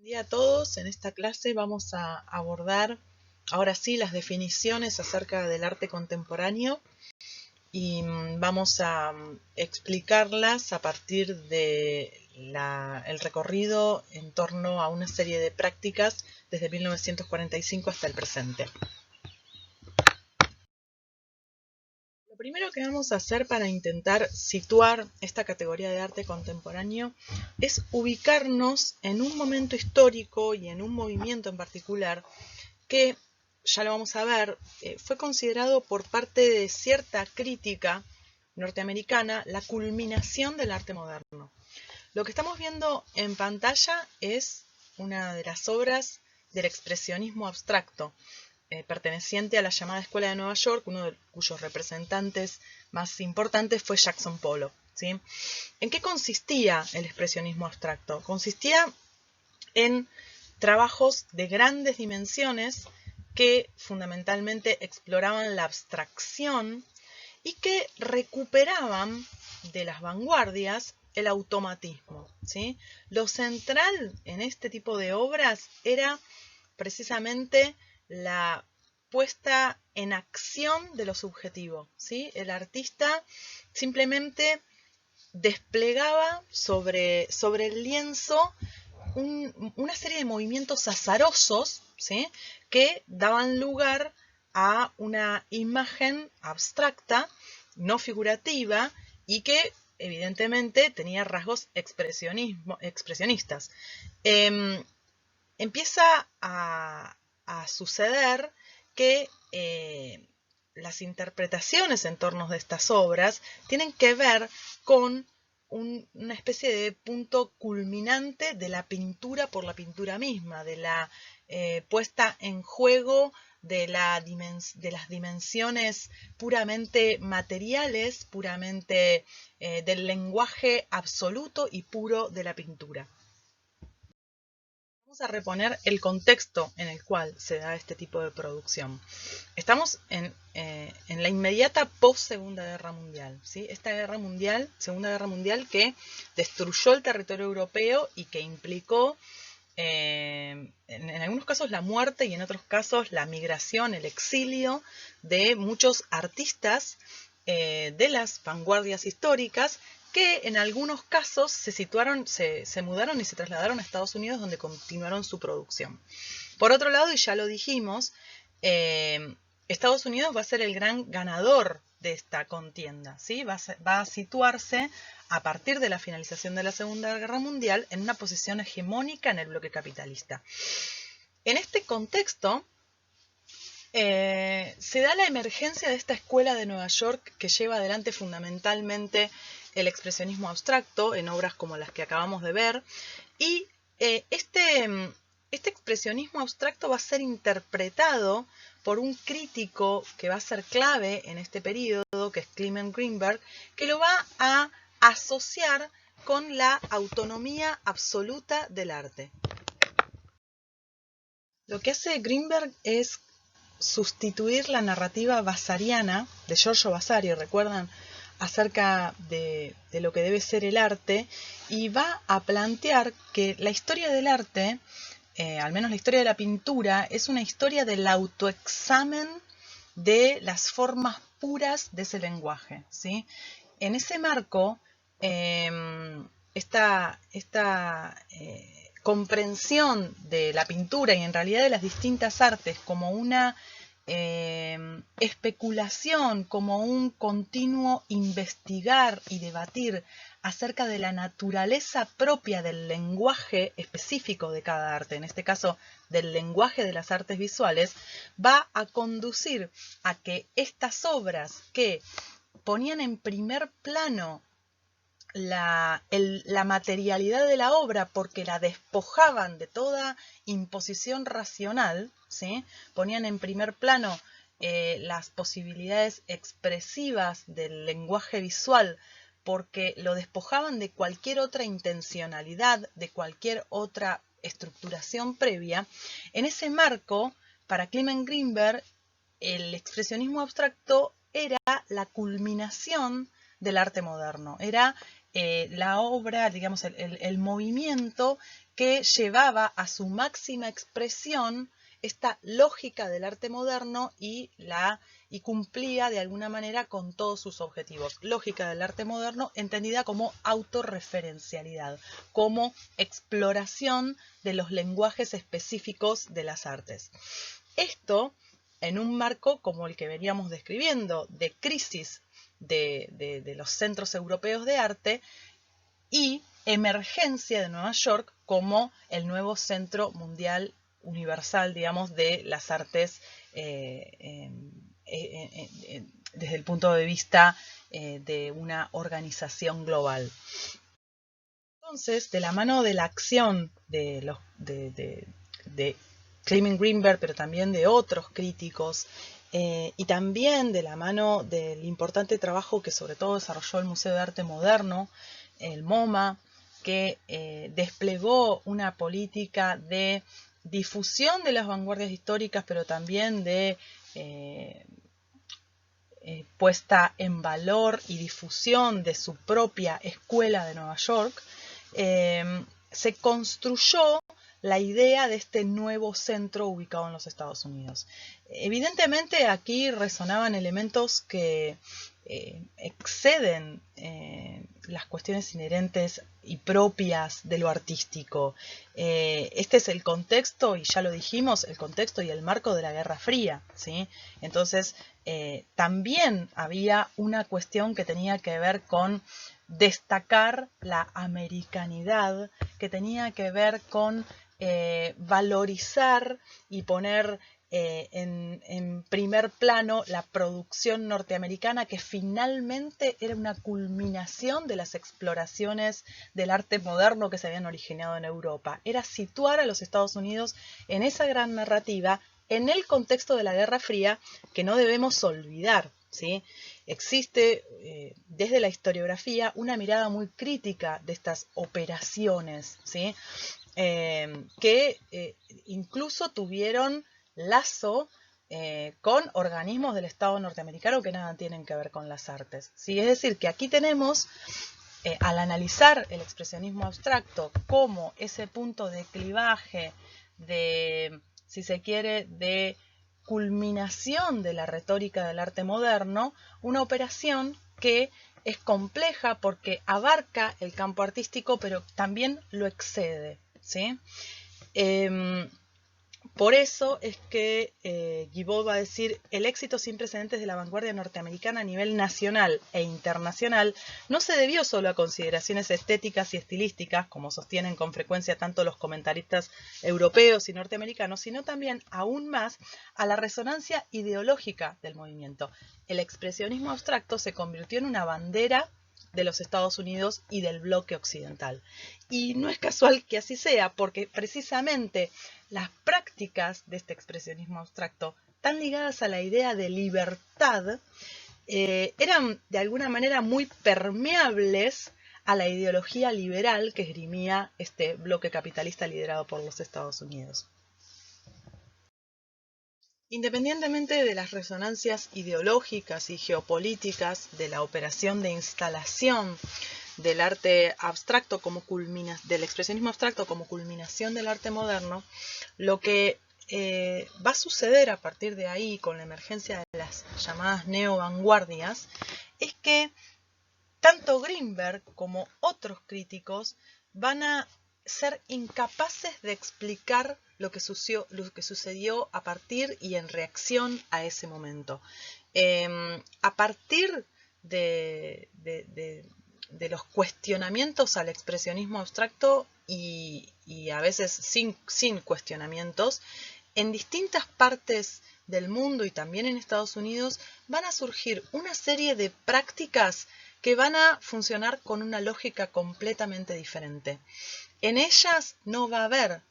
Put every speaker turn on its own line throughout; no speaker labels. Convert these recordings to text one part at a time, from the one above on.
Buen día a todos. En esta clase vamos a abordar ahora sí las definiciones acerca del arte contemporáneo y vamos a explicarlas a partir de el recorrido en torno a una serie de prácticas desde 1945 hasta el presente. Lo primero que vamos a hacer para intentar situar esta categoría de arte contemporáneo es ubicarnos en un momento histórico y en un movimiento en particular que, ya lo vamos a ver, fue considerado por parte de cierta crítica norteamericana la culminación del arte moderno. Lo que estamos viendo en pantalla es una de las obras del expresionismo abstracto, perteneciente a la llamada Escuela de Nueva York, uno de cuyos representantes más importantes fue Jackson Pollock, ¿sí? ¿En qué consistía el expresionismo abstracto? Consistía en trabajos de grandes dimensiones que fundamentalmente exploraban la abstracción y que recuperaban de las vanguardias el automatismo, ¿sí? Lo central en este tipo de obras era precisamente la puesta en acción de lo subjetivo, ¿sí? El artista simplemente desplegaba sobre el lienzo una serie de movimientos azarosos, ¿sí? Que daban lugar a una imagen abstracta, no figurativa, y que evidentemente tenía rasgos expresionistas. Empieza a suceder que las interpretaciones en torno de estas obras tienen que ver con una especie de punto culminante de la pintura por la pintura misma, de la puesta en juego de las dimensiones puramente materiales, puramente del lenguaje absoluto y puro de la pintura. Vamos a reponer el contexto en el cual se da este tipo de producción. Estamos en la inmediata post-Segunda Guerra Mundial, ¿sí? Esta Segunda Guerra Mundial que destruyó el territorio europeo y que implicó en algunos casos la muerte y en otros casos la migración, el exilio de muchos artistas de las vanguardias históricas que en algunos casos se mudaron y se trasladaron a Estados Unidos, donde continuaron su producción. Por otro lado, y ya lo dijimos, Estados Unidos va a ser el gran ganador de esta contienda, ¿sí? Va a situarse a partir de la finalización de la Segunda Guerra Mundial en una posición hegemónica en el bloque capitalista. En este contexto, se da la emergencia de esta escuela de Nueva York que lleva adelante fundamentalmente el expresionismo abstracto en obras como las que acabamos de ver, y este expresionismo abstracto va a ser interpretado por un crítico que va a ser clave en este periodo, que es Clement Greenberg, que lo va a asociar con la autonomía absoluta del arte. Lo que hace Greenberg es sustituir la narrativa vasariana de Giorgio Vasari, ¿recuerdan? Acerca de lo que debe ser el arte, y va a plantear que la historia del arte, al menos la historia de la pintura, es una historia del autoexamen de las formas puras de ese lenguaje, ¿sí? En ese marco, esta comprensión de la pintura y en realidad de las distintas artes como una especulación, como un continuo investigar y debatir acerca de la naturaleza propia del lenguaje específico de cada arte, en este caso del lenguaje de las artes visuales, va a conducir a que estas obras que ponían en primer plano la materialidad de la obra porque la despojaban de toda imposición racional, ¿sí? Ponían en primer plano las posibilidades expresivas del lenguaje visual porque lo despojaban de cualquier otra intencionalidad, de cualquier otra estructuración previa. En ese marco, para Clement Greenberg, el expresionismo abstracto era la culminación del arte moderno, era la obra, digamos, el movimiento que llevaba a su máxima expresión esta lógica del arte moderno y cumplía de alguna manera con todos sus objetivos. Lógica del arte moderno entendida como autorreferencialidad, como exploración de los lenguajes específicos de las artes. Esto en un marco como el que veníamos describiendo, de crisis de los centros europeos de arte y emergencia de Nueva York como el nuevo centro mundial universal, digamos, de las artes desde el punto de vista de una organización global. Entonces, de la mano de la acción de Clement Greenberg, pero también de otros críticos, y también de la mano del importante trabajo que sobre todo desarrolló el Museo de Arte Moderno, el MoMA, que desplegó una política de difusión de las vanguardias históricas, pero también de puesta en valor y difusión de su propia escuela de Nueva York, se construyó la idea de este nuevo centro ubicado en los Estados Unidos. Evidentemente aquí resonaban elementos que exceden las cuestiones inherentes y propias de lo artístico. Este es el contexto, y ya lo dijimos, el contexto y el marco de la Guerra Fría, ¿sí? Entonces, también había una cuestión que tenía que ver con destacar la americanidad, que tenía que ver con valorizar y poner en primer plano la producción norteamericana, que finalmente era una culminación de las exploraciones del arte moderno que se habían originado en Europa. Era situar a los Estados Unidos en esa gran narrativa en el contexto de la Guerra Fría, que no debemos olvidar, ¿sí? Existe desde la historiografía una mirada muy crítica de estas operaciones, ¿sí? Que incluso tuvieron lazo con organismos del Estado norteamericano que nada tienen que ver con las artes, ¿sí? Es decir, que aquí tenemos, al analizar el expresionismo abstracto como ese punto de clivaje, de, si se quiere, de culminación de la retórica del arte moderno, una operación que es compleja porque abarca el campo artístico, pero también lo excede, ¿sí? Por eso es que Guibod va a decir: el éxito sin precedentes de la vanguardia norteamericana a nivel nacional e internacional no se debió solo a consideraciones estéticas y estilísticas, como sostienen con frecuencia tanto los comentaristas europeos y norteamericanos, sino también, aún más, a la resonancia ideológica del movimiento. El expresionismo abstracto se convirtió en una bandera de los Estados Unidos y del bloque occidental. Y no es casual que así sea, porque precisamente las prácticas de este expresionismo abstracto, tan ligadas a la idea de libertad, eran de alguna manera muy permeables a la ideología liberal que esgrimía este bloque capitalista liderado por los Estados Unidos. Independientemente de las resonancias ideológicas y geopolíticas de la operación de instalación del arte abstracto del expresionismo abstracto como culminación del arte moderno, lo que va a suceder a partir de ahí, con la emergencia de las llamadas neovanguardias, es que tanto Greenberg como otros críticos van a ser incapaces de explicar lo que sucedió a partir y en reacción a ese momento. A partir de los cuestionamientos al expresionismo abstracto y a veces sin cuestionamientos, en distintas partes del mundo y también en Estados Unidos van a surgir una serie de prácticas que van a funcionar con una lógica completamente diferente. En ellas no va a haber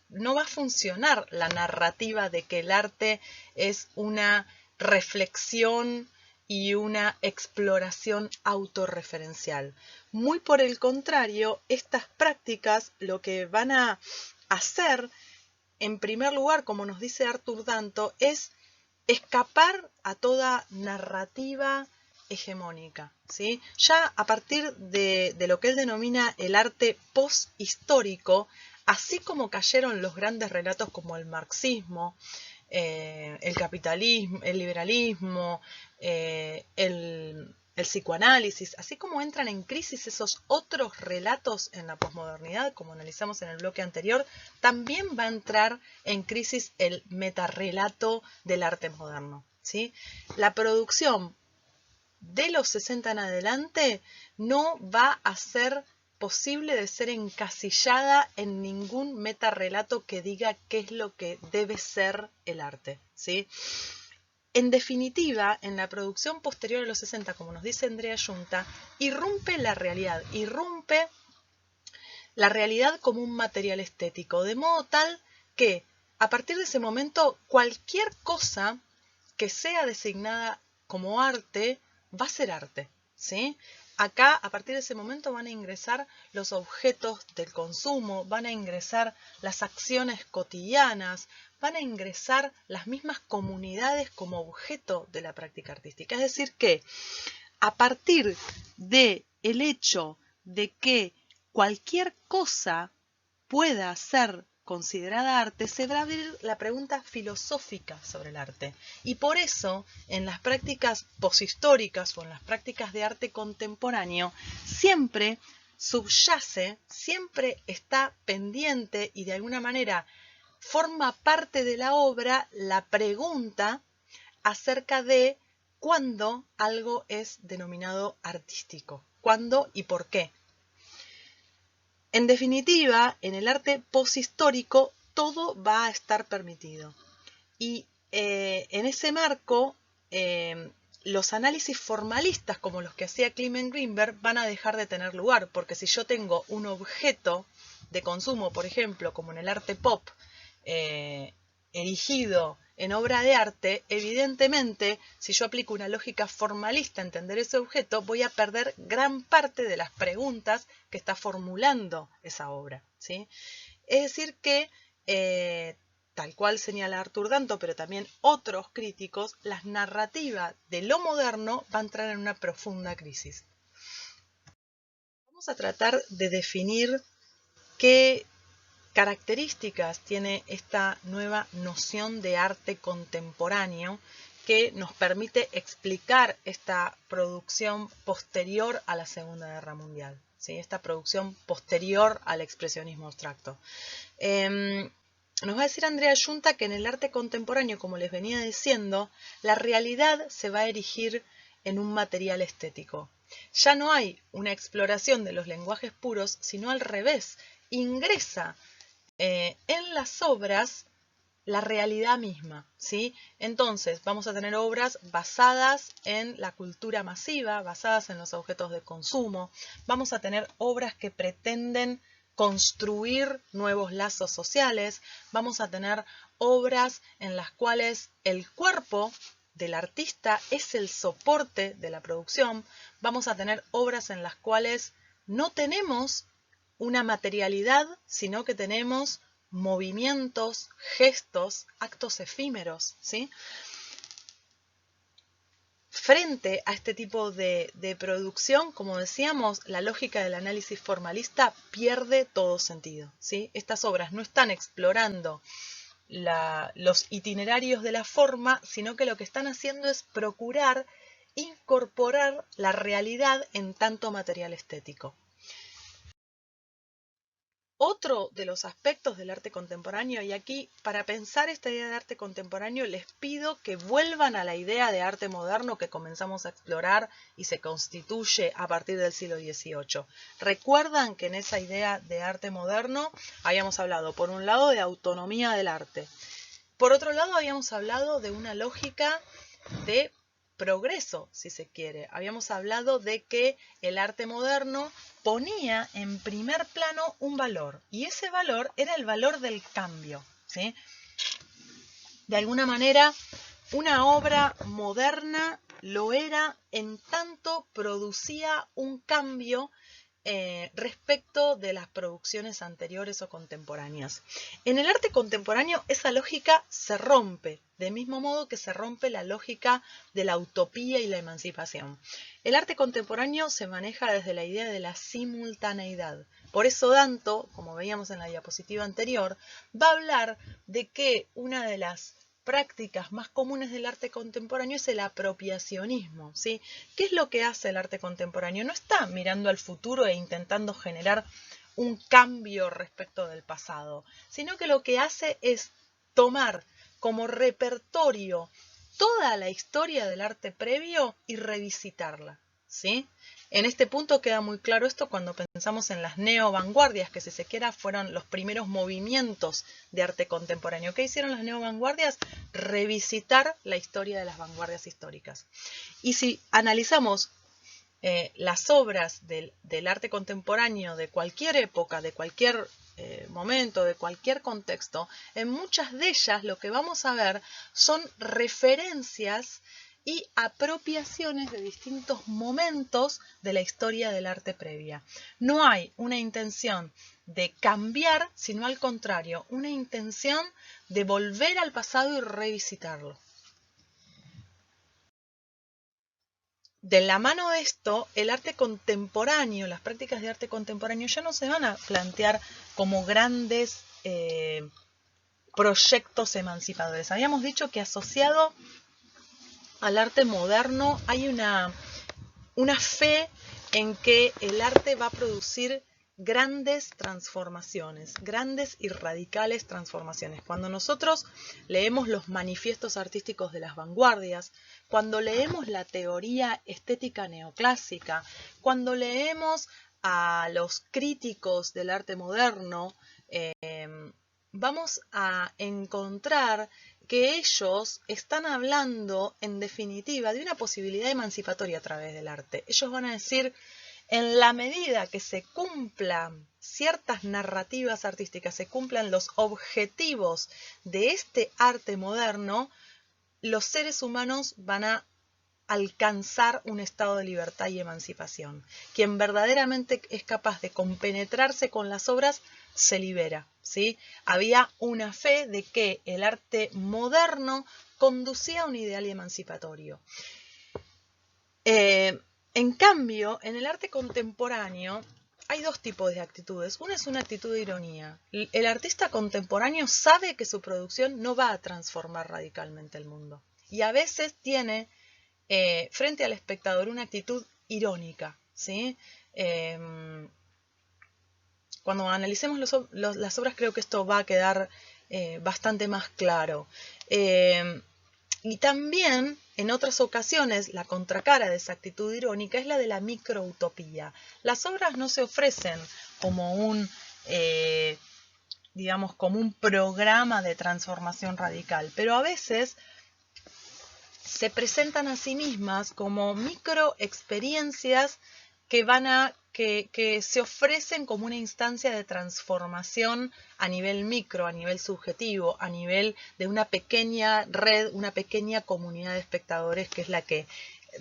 no va a funcionar la narrativa de que el arte es una reflexión y una exploración autorreferencial. Muy por el contrario, estas prácticas lo que van a hacer, en primer lugar, como nos dice Arthur Danto, es escapar a toda narrativa hegemónica, ¿sí? Ya a partir de lo que él denomina el arte posthistórico, así como cayeron los grandes relatos como el marxismo, el capitalismo, el liberalismo, el psicoanálisis, así como entran en crisis esos otros relatos en la posmodernidad, como analizamos en el bloque anterior, también va a entrar en crisis el metarrelato del arte moderno, ¿sí? La producción de los 60 en adelante no va a ser posible de ser encasillada en ningún metarrelato que diga qué es lo que debe ser el arte, ¿sí? En definitiva, en la producción posterior a los 60, como nos dice Andrea Junta, irrumpe la realidad como un material estético, de modo tal que a partir de ese momento cualquier cosa que sea designada como arte va a ser arte, ¿sí? Acá, a partir de ese momento, van a ingresar los objetos del consumo, van a ingresar las acciones cotidianas, van a ingresar las mismas comunidades como objeto de la práctica artística. Es decir que, a partir del hecho de que cualquier cosa pueda ser considerada arte, se va a abrir la pregunta filosófica sobre el arte. Y por eso, en las prácticas posthistóricas o en las prácticas de arte contemporáneo, siempre subyace, siempre está pendiente y de alguna manera forma parte de la obra la pregunta acerca de cuándo algo es denominado artístico, cuándo y por qué. En definitiva, en el arte poshistórico todo va a estar permitido. Y en ese marco, los análisis formalistas como los que hacía Clement Greenberg van a dejar de tener lugar, porque si yo tengo un objeto de consumo, por ejemplo, como en el arte pop, erigido en obra de arte, evidentemente, si yo aplico una lógica formalista a entender ese objeto, voy a perder gran parte de las preguntas que está formulando esa obra, ¿sí? Es decir que, tal cual señala Arthur Danto, pero también otros críticos, la narrativa de lo moderno va a entrar en una profunda crisis. Vamos a tratar de definir qué características tiene esta nueva noción de arte contemporáneo que nos permite explicar esta producción posterior a la Segunda Guerra Mundial, ¿sí? Esta producción posterior al expresionismo abstracto. Nos va a decir Andrea Junta que en el arte contemporáneo, como les venía diciendo, la realidad se va a erigir en un material estético. Ya no hay una exploración de los lenguajes puros, sino al revés, ingresa en las obras la realidad misma, ¿sí? Entonces vamos a tener obras basadas en la cultura masiva, basadas en los objetos de consumo, vamos a tener obras que pretenden construir nuevos lazos sociales, vamos a tener obras en las cuales el cuerpo del artista es el soporte de la producción, vamos a tener obras en las cuales no tenemos una materialidad, sino que tenemos movimientos, gestos, actos efímeros, ¿sí? Frente a este tipo de producción, como decíamos, la lógica del análisis formalista pierde todo sentido, ¿sí? Estas obras no están explorando los itinerarios de la forma, sino que lo que están haciendo es procurar incorporar la realidad en tanto material estético. Otro de los aspectos del arte contemporáneo, y aquí para pensar esta idea de arte contemporáneo les pido que vuelvan a la idea de arte moderno que comenzamos a explorar y se constituye a partir del siglo XVIII. Recuerdan que en esa idea de arte moderno habíamos hablado por un lado de autonomía del arte, por otro lado habíamos hablado de una lógica de progreso, si se quiere. Habíamos hablado de que el arte moderno ponía en primer plano un valor, y ese valor era el valor del cambio, ¿sí? De alguna manera, una obra moderna lo era en tanto producía un cambio respecto de las producciones anteriores o contemporáneas. En el arte contemporáneo esa lógica se rompe, del mismo modo que se rompe la lógica de la utopía y la emancipación. El arte contemporáneo se maneja desde la idea de la simultaneidad. Por eso Danto, como veíamos en la diapositiva anterior, va a hablar de que una de las prácticas más comunes del arte contemporáneo es el apropiacionismo, ¿sí? ¿Qué es lo que hace el arte contemporáneo? No está mirando al futuro e intentando generar un cambio respecto del pasado, sino que lo que hace es tomar como repertorio toda la historia del arte previo y revisitarla, ¿sí? En este punto queda muy claro esto cuando pensamos en las neovanguardias, que si se quiera fueron los primeros movimientos de arte contemporáneo. ¿Qué hicieron las neovanguardias? Revisitar la historia de las vanguardias históricas. Y si analizamos las obras del arte contemporáneo de cualquier época, de cualquier momento, de cualquier contexto, en muchas de ellas lo que vamos a ver son referencias y apropiaciones de distintos momentos de la historia del arte previa. No hay una intención de cambiar, sino al contrario, una intención de volver al pasado y revisitarlo. De la mano de esto, el arte contemporáneo, las prácticas de arte contemporáneo ya no se van a plantear como grandes proyectos emancipadores. Habíamos dicho que asociado al arte moderno hay una fe en que el arte va a producir grandes transformaciones, grandes y radicales transformaciones. Cuando nosotros leemos los manifiestos artísticos de las vanguardias, cuando leemos la teoría estética neoclásica, cuando leemos a los críticos del arte moderno, vamos a encontrar que ellos están hablando, en definitiva, de una posibilidad emancipatoria a través del arte. Ellos van a decir, en la medida que se cumplan ciertas narrativas artísticas, se cumplan los objetivos de este arte moderno, los seres humanos van a alcanzar un estado de libertad y emancipación. Quien verdaderamente es capaz de compenetrarse con las obras se libera, ¿sí? Había una fe de que el arte moderno conducía a un ideal emancipatorio. En cambio, en el arte contemporáneo hay dos tipos de actitudes. Una es una actitud de ironía. El artista contemporáneo sabe que su producción no va a transformar radicalmente el mundo. Y a veces tiene frente al espectador una actitud irónica, ¿sí? Cuando analicemos las obras creo que esto va a quedar bastante más claro. Y también, en otras ocasiones, la contracara de esa actitud irónica es la de la microutopía. Las obras no se ofrecen como digamos, como un programa de transformación radical, pero a veces se presentan a sí mismas como microexperiencias que se ofrecen como una instancia de transformación a nivel micro, a nivel subjetivo, a nivel de una pequeña red, una pequeña comunidad de espectadores que es la que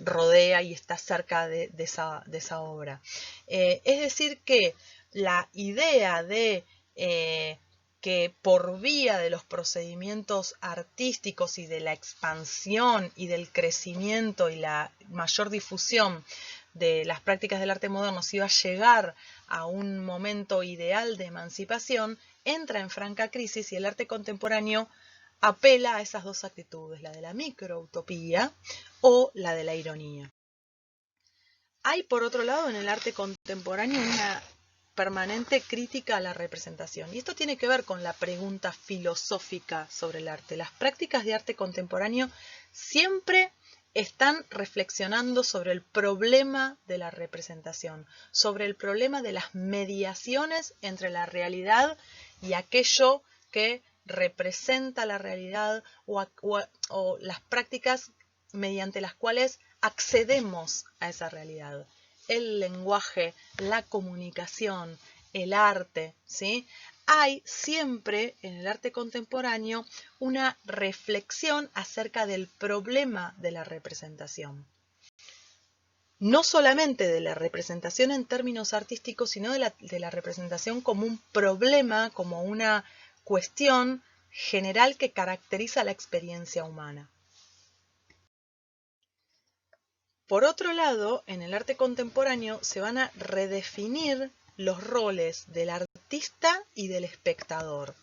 rodea y está cerca de esa obra. Es decir que la idea de que por vía de los procedimientos artísticos y de la expansión y del crecimiento y la mayor difusión de las prácticas del arte moderno se iba a llegar a un momento ideal de emancipación, entra en franca crisis y el arte contemporáneo apela a esas dos actitudes, la de la microutopía o la de la ironía. Hay, por otro lado, en el arte contemporáneo una permanente crítica a la representación. Y esto tiene que ver con la pregunta filosófica sobre el arte. Las prácticas de arte contemporáneo siempre están reflexionando sobre el problema de la representación, sobre el problema de las mediaciones entre la realidad y aquello que representa la realidad o las prácticas mediante las cuales accedemos a esa realidad. El lenguaje, la comunicación, el arte, ¿sí? Hay siempre en el arte contemporáneo una reflexión acerca del problema de la representación. no solamente de la representación en términos artísticos, sino de la representación como un problema, como una cuestión general que caracteriza la experiencia humana. Por otro lado, en el arte contemporáneo se van a redefinir los roles del artista y del espectador.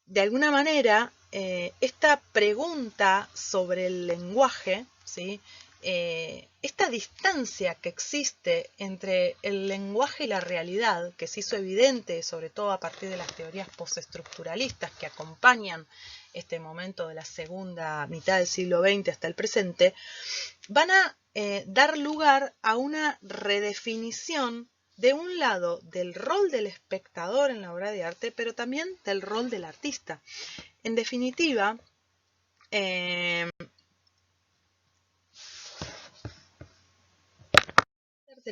De alguna manera, esta pregunta sobre el lenguaje, ¿sí? Esta distancia que existe entre el lenguaje y la realidad, que se hizo evidente sobre todo a partir de las teorías postestructuralistas que acompañan este momento de la segunda mitad del siglo XX hasta el presente, van a dar lugar a una redefinición de un lado del rol del espectador en la obra de arte, pero también del rol del artista. En definitiva, de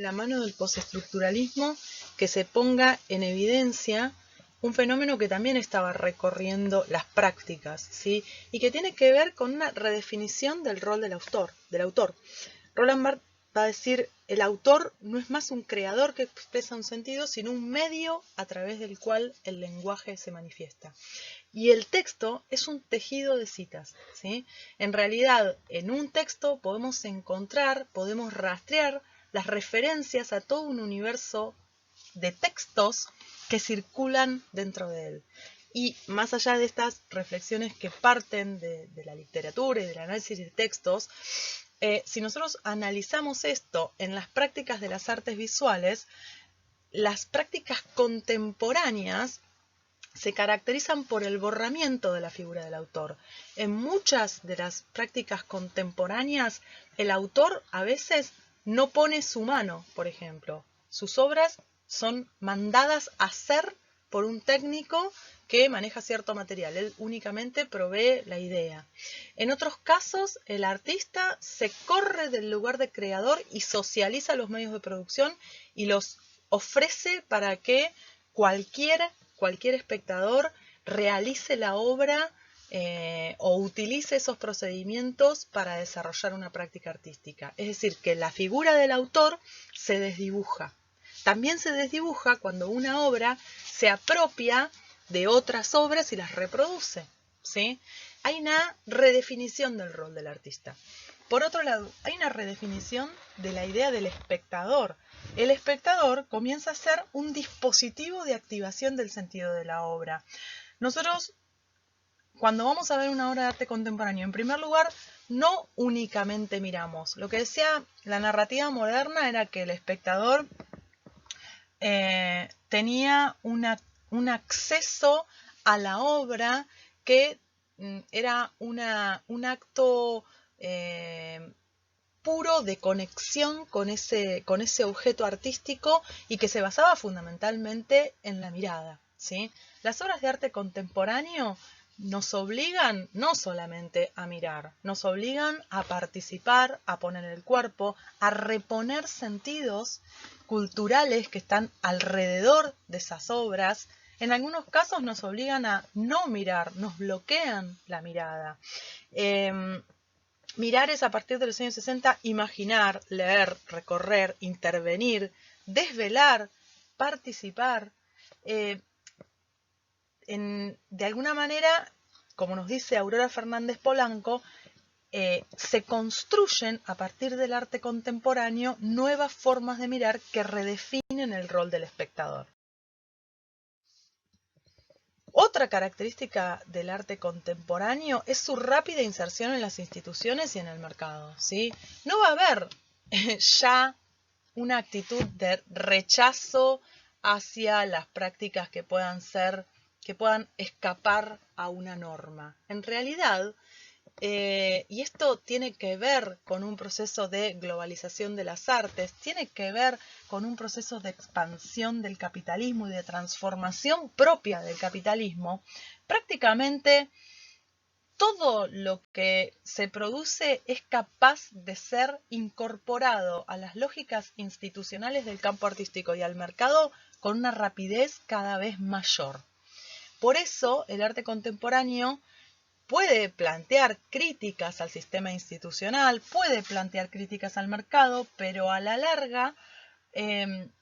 la mano del postestructuralismo que se ponga en evidencia un fenómeno que también estaba recorriendo las prácticas, ¿sí? Y que tiene que ver con una redefinición del rol del autor. Roland Barthes va a decir, el autor no es más un creador que expresa un sentido, sino un medio a través del cual el lenguaje se manifiesta. Y el texto es un tejido de citas, ¿sí? En realidad, en un texto podemos encontrar, podemos rastrear las referencias a todo un universo de textos que circulan dentro de él. Y más allá de estas reflexiones que parten de la literatura y del análisis de textos, si nosotros analizamos esto en las prácticas de las artes visuales, las prácticas contemporáneas se caracterizan por el borramiento de la figura del autor. En muchas de las prácticas contemporáneas, el autor a veces no pone su mano, por ejemplo. Sus obras son mandadas a hacer por un técnico que maneja cierto material. Él únicamente provee la idea. En otros casos, el artista se corre del lugar de creador y socializa los medios de producción y los ofrece para que cualquier espectador realice la obra o utilice esos procedimientos para desarrollar una práctica artística. Es decir, que la figura del autor se desdibuja. También se desdibuja cuando una obra se apropia de otras obras y las reproduce, ¿sí? Hay una redefinición del rol del artista. Por otro lado, hay una redefinición de la idea del espectador. El espectador comienza a ser un dispositivo de activación del sentido de la obra. Nosotros, cuando vamos a ver una obra de arte contemporáneo, en primer lugar, no únicamente miramos. Lo que decía la narrativa moderna era que el espectador tenía un acceso a la obra que era un acto puro de conexión con ese objeto artístico y que se basaba fundamentalmente en la mirada, ¿sí? Las obras de arte contemporáneo nos obligan no solamente a mirar, nos obligan a participar, a poner el cuerpo, a reponer sentidos culturales que están alrededor de esas obras. En algunos casos nos obligan a no mirar, nos bloquean la mirada. Mirar es a partir de los años 60 imaginar, leer, recorrer, intervenir, desvelar, participar. De alguna manera, como nos dice Aurora Fernández Polanco, se construyen a partir del arte contemporáneo nuevas formas de mirar que redefinen el rol del espectador. Otra característica del arte contemporáneo es su rápida inserción en las instituciones y en el mercado, ¿sí? No va a haber ya una actitud de rechazo hacia las prácticas que puedan escapar a una norma. En realidad, y esto tiene que ver con un proceso de globalización de las artes, tiene que ver con un proceso de expansión del capitalismo y de transformación propia del capitalismo. Prácticamente todo lo que se produce es capaz de ser incorporado a las lógicas institucionales del campo artístico y al mercado con una rapidez cada vez mayor. Por eso el arte contemporáneo puede plantear críticas al sistema institucional, puede plantear críticas al mercado, pero a la larga,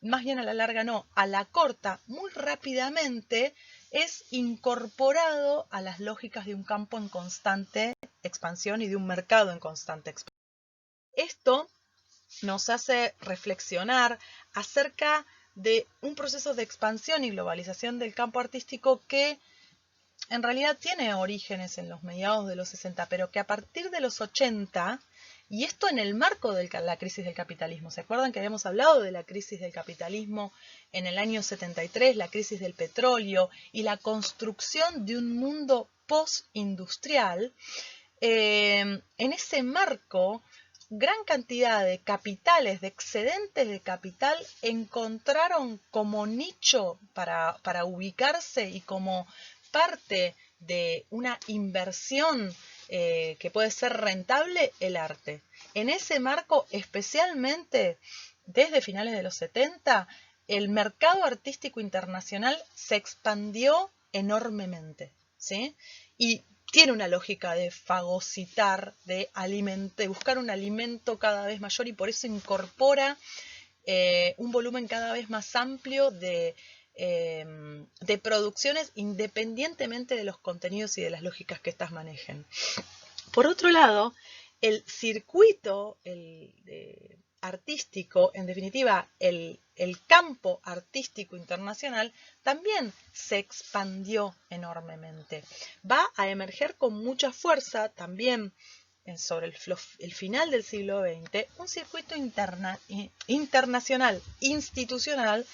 más bien a la larga no, a la corta, muy rápidamente es incorporado a las lógicas de un campo en constante expansión y de un mercado en constante expansión. Esto nos hace reflexionar acerca de un proceso de expansión y globalización del campo artístico que en realidad tiene orígenes en los mediados de los 60, pero que a partir de los 80, y esto en el marco de la crisis del capitalismo, ¿se acuerdan que habíamos hablado de la crisis del capitalismo en el año 73, la crisis del petróleo y la construcción de un mundo postindustrial? En ese marco, gran cantidad de capitales, de excedentes de capital, encontraron como nicho para ubicarse y como parte de una inversión que puede ser rentable, el arte. En ese marco, especialmente desde finales de los 70, el mercado artístico internacional se expandió enormemente, ¿sí? Y tiene una lógica de fagocitar, de buscar un alimento cada vez mayor, y por eso incorpora un volumen cada vez más amplio de producciones, independientemente de los contenidos y de las lógicas que éstas manejen. Por otro lado, el circuito artístico, en definitiva, el campo artístico internacional, también se expandió enormemente. Va a emerger con mucha fuerza también sobre el final del siglo XX, un circuito internacional, institucional,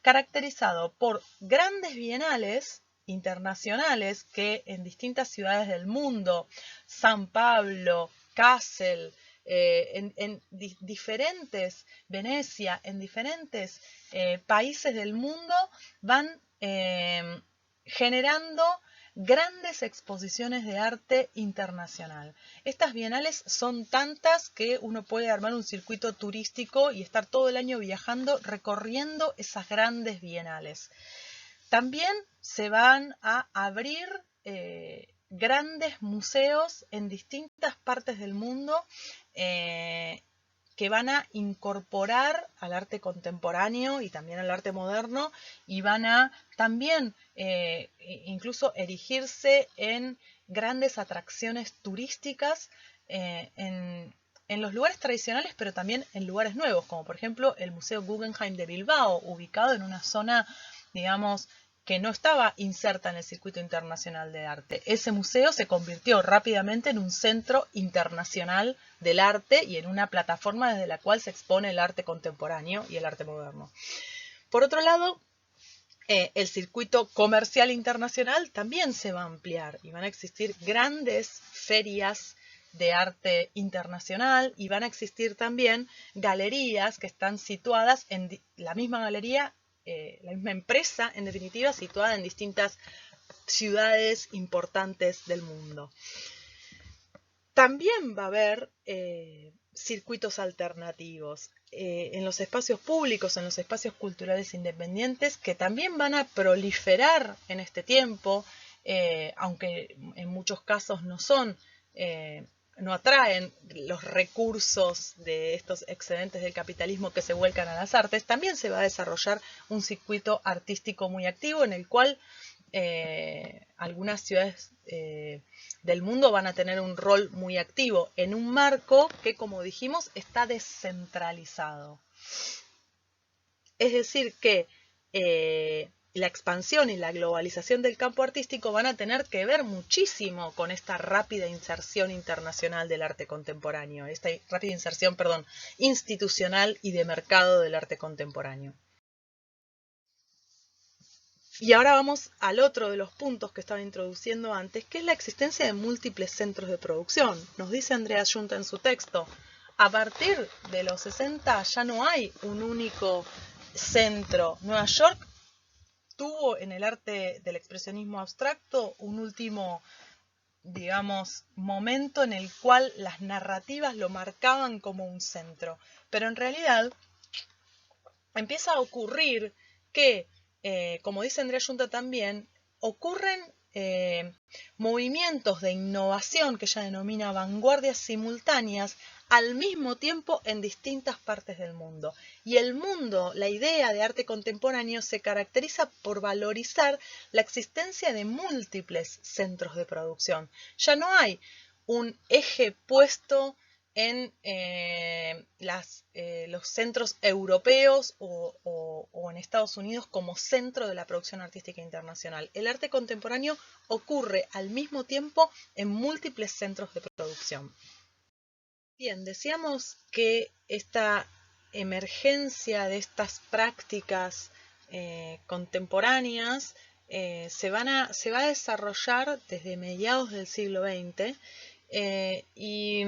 caracterizado por grandes bienales internacionales que en distintas ciudades del mundo, San Pablo, Kassel, diferentes, Venecia, en diferentes países del mundo, van generando grandes exposiciones de arte internacional. Estas bienales son tantas que uno puede armar un circuito turístico y estar todo el año viajando, recorriendo esas grandes bienales. También se van a abrir grandes museos en distintas partes del mundo que van a incorporar al arte contemporáneo y también al arte moderno, y van a también incluso erigirse en grandes atracciones turísticas en los lugares tradicionales, pero también en lugares nuevos, como por ejemplo el Museo Guggenheim de Bilbao, ubicado en una zona, digamos, que no estaba inserta en el circuito internacional de arte. Ese museo se convirtió rápidamente en un centro internacional del arte y en una plataforma desde la cual se expone el arte contemporáneo y el arte moderno. Por otro lado, el circuito comercial internacional también se va a ampliar y van a existir grandes ferias de arte internacional, y van a existir también galerías que están situadas en la misma galería, la misma empresa, en definitiva, situada en distintas ciudades importantes del mundo. También va a haber circuitos alternativos en los espacios públicos, en los espacios culturales independientes, que también van a proliferar en este tiempo, aunque en muchos casos no atraen los recursos de estos excedentes del capitalismo que se vuelcan a las artes. También se va a desarrollar un circuito artístico muy activo en el cual algunas ciudades del mundo van a tener un rol muy activo en un marco que, como dijimos, está descentralizado. Es decir, que la expansión y la globalización del campo artístico van a tener que ver muchísimo con esta rápida inserción internacional del arte contemporáneo, esta rápida inserción, institucional y de mercado del arte contemporáneo. Y ahora vamos al otro de los puntos que estaba introduciendo antes, que es la existencia de múltiples centros de producción. Nos dice Andreas Junta en su texto, a partir de los 60 ya no hay un único centro. Nueva York tuvo en el arte del expresionismo abstracto un último, digamos, momento en el cual las narrativas lo marcaban como un centro. Pero en realidad empieza a ocurrir que, como dice Andrea Junta también, ocurren movimientos de innovación que ella denomina vanguardias simultáneas al mismo tiempo en distintas partes del mundo. Y el mundo, la idea de arte contemporáneo se caracteriza por valorizar la existencia de múltiples centros de producción. Ya no hay un eje puesto en los centros europeos o en Estados Unidos como centro de la producción artística internacional. El arte contemporáneo ocurre al mismo tiempo en múltiples centros de producción. Bien, decíamos que esta emergencia de estas prácticas contemporáneas se va a desarrollar desde mediados del siglo XX y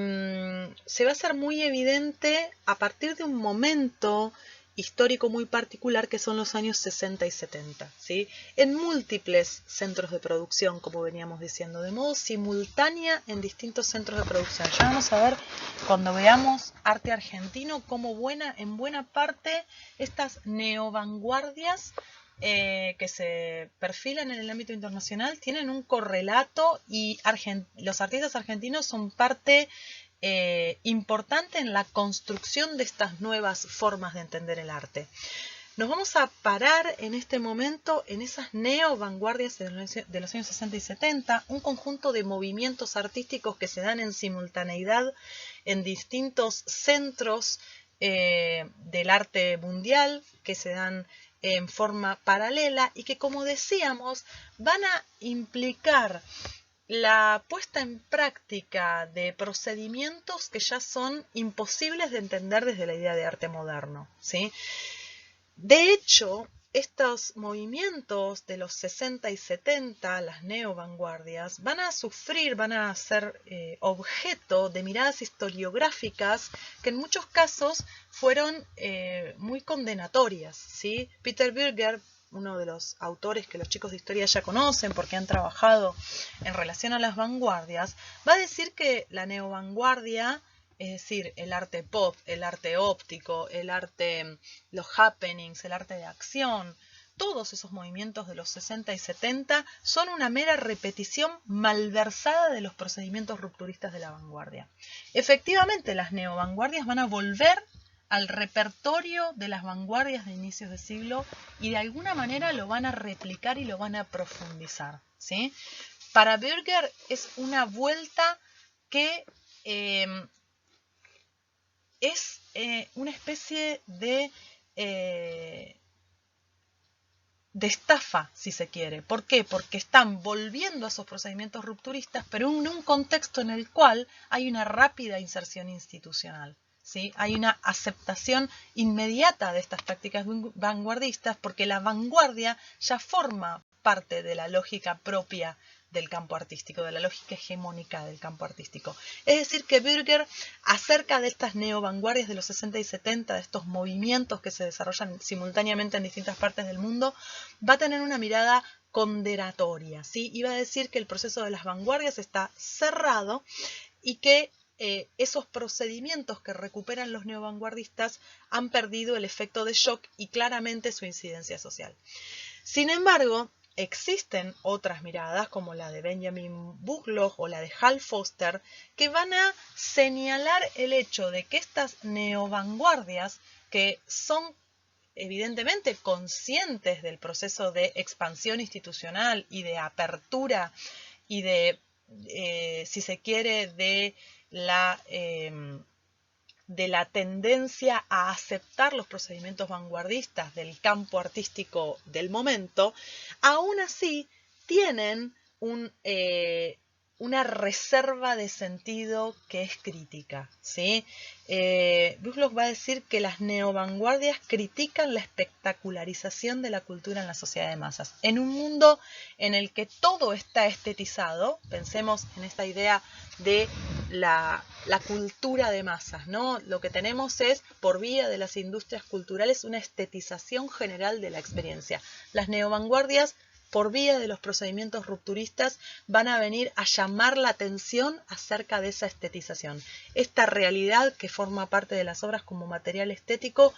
se va a hacer muy evidente a partir de un momento histórico muy particular que son los años 60 y 70, ¿sí? En múltiples centros de producción, como veníamos diciendo, de modo simultánea en distintos centros de producción. Ya vamos a ver cuando veamos arte argentino cómo en buena parte estas neovanguardias que se perfilan en el ámbito internacional tienen un correlato y los artistas argentinos son parte importante en la construcción de estas nuevas formas de entender el arte. Nos vamos a parar en este momento en esas neovanguardias de los años 60 y 70, un conjunto de movimientos artísticos que se dan en simultaneidad en distintos centros del arte mundial, que se dan en forma paralela y que, como decíamos, van a implicar la puesta en práctica de procedimientos que ya son imposibles de entender desde la idea de arte moderno, ¿sí? De hecho, estos movimientos de los 60 y 70, las neovanguardias, van a ser objeto de miradas historiográficas que en muchos casos fueron muy condenatorias, ¿sí? Peter Bürger, uno de los autores que los chicos de historia ya conocen porque han trabajado en relación a las vanguardias, va a decir que la neovanguardia, es decir, el arte pop, el arte óptico, el arte, los happenings, el arte de acción, todos esos movimientos de los 60 y 70 son una mera repetición malversada de los procedimientos rupturistas de la vanguardia. Efectivamente, las neovanguardias van a volver al repertorio de las vanguardias de inicios de siglo y de alguna manera lo van a replicar y lo van a profundizar, ¿sí? Para Bürger es una vuelta que es una especie de estafa, si se quiere. ¿Por qué? Porque están volviendo a esos procedimientos rupturistas, pero en un contexto en el cual hay una rápida inserción institucional, ¿sí? Hay una aceptación inmediata de estas prácticas vanguardistas porque la vanguardia ya forma parte de la lógica propia del campo artístico, de la lógica hegemónica del campo artístico. Es decir, que Bürger, acerca de estas neovanguardias de los 60 y 70, de estos movimientos que se desarrollan simultáneamente en distintas partes del mundo, va a tener una mirada condenatoria, ¿sí? Y va a decir que el proceso de las vanguardias está cerrado y que esos procedimientos que recuperan los neovanguardistas han perdido el efecto de shock y claramente su incidencia social. Sin embargo, existen otras miradas, como la de Benjamin Buchloh o la de Hal Foster, que van a señalar el hecho de que estas neovanguardias, que son evidentemente conscientes del proceso de expansión institucional y de apertura y de, si se quiere, de la tendencia a aceptar los procedimientos vanguardistas del campo artístico del momento, aún así tienen una reserva de sentido que es crítica, ¿sí? Buchloh va a decir que las neovanguardias critican la espectacularización de la cultura en la sociedad de masas. En un mundo en el que todo está estetizado, pensemos en esta idea de la cultura de masas, ¿no? Lo que tenemos es, por vía de las industrias culturales, una estetización general de la experiencia. Las neovanguardias, por vía de los procedimientos rupturistas, van a venir a llamar la atención acerca de esa estetización. Esta realidad que forma parte de las obras como material estético,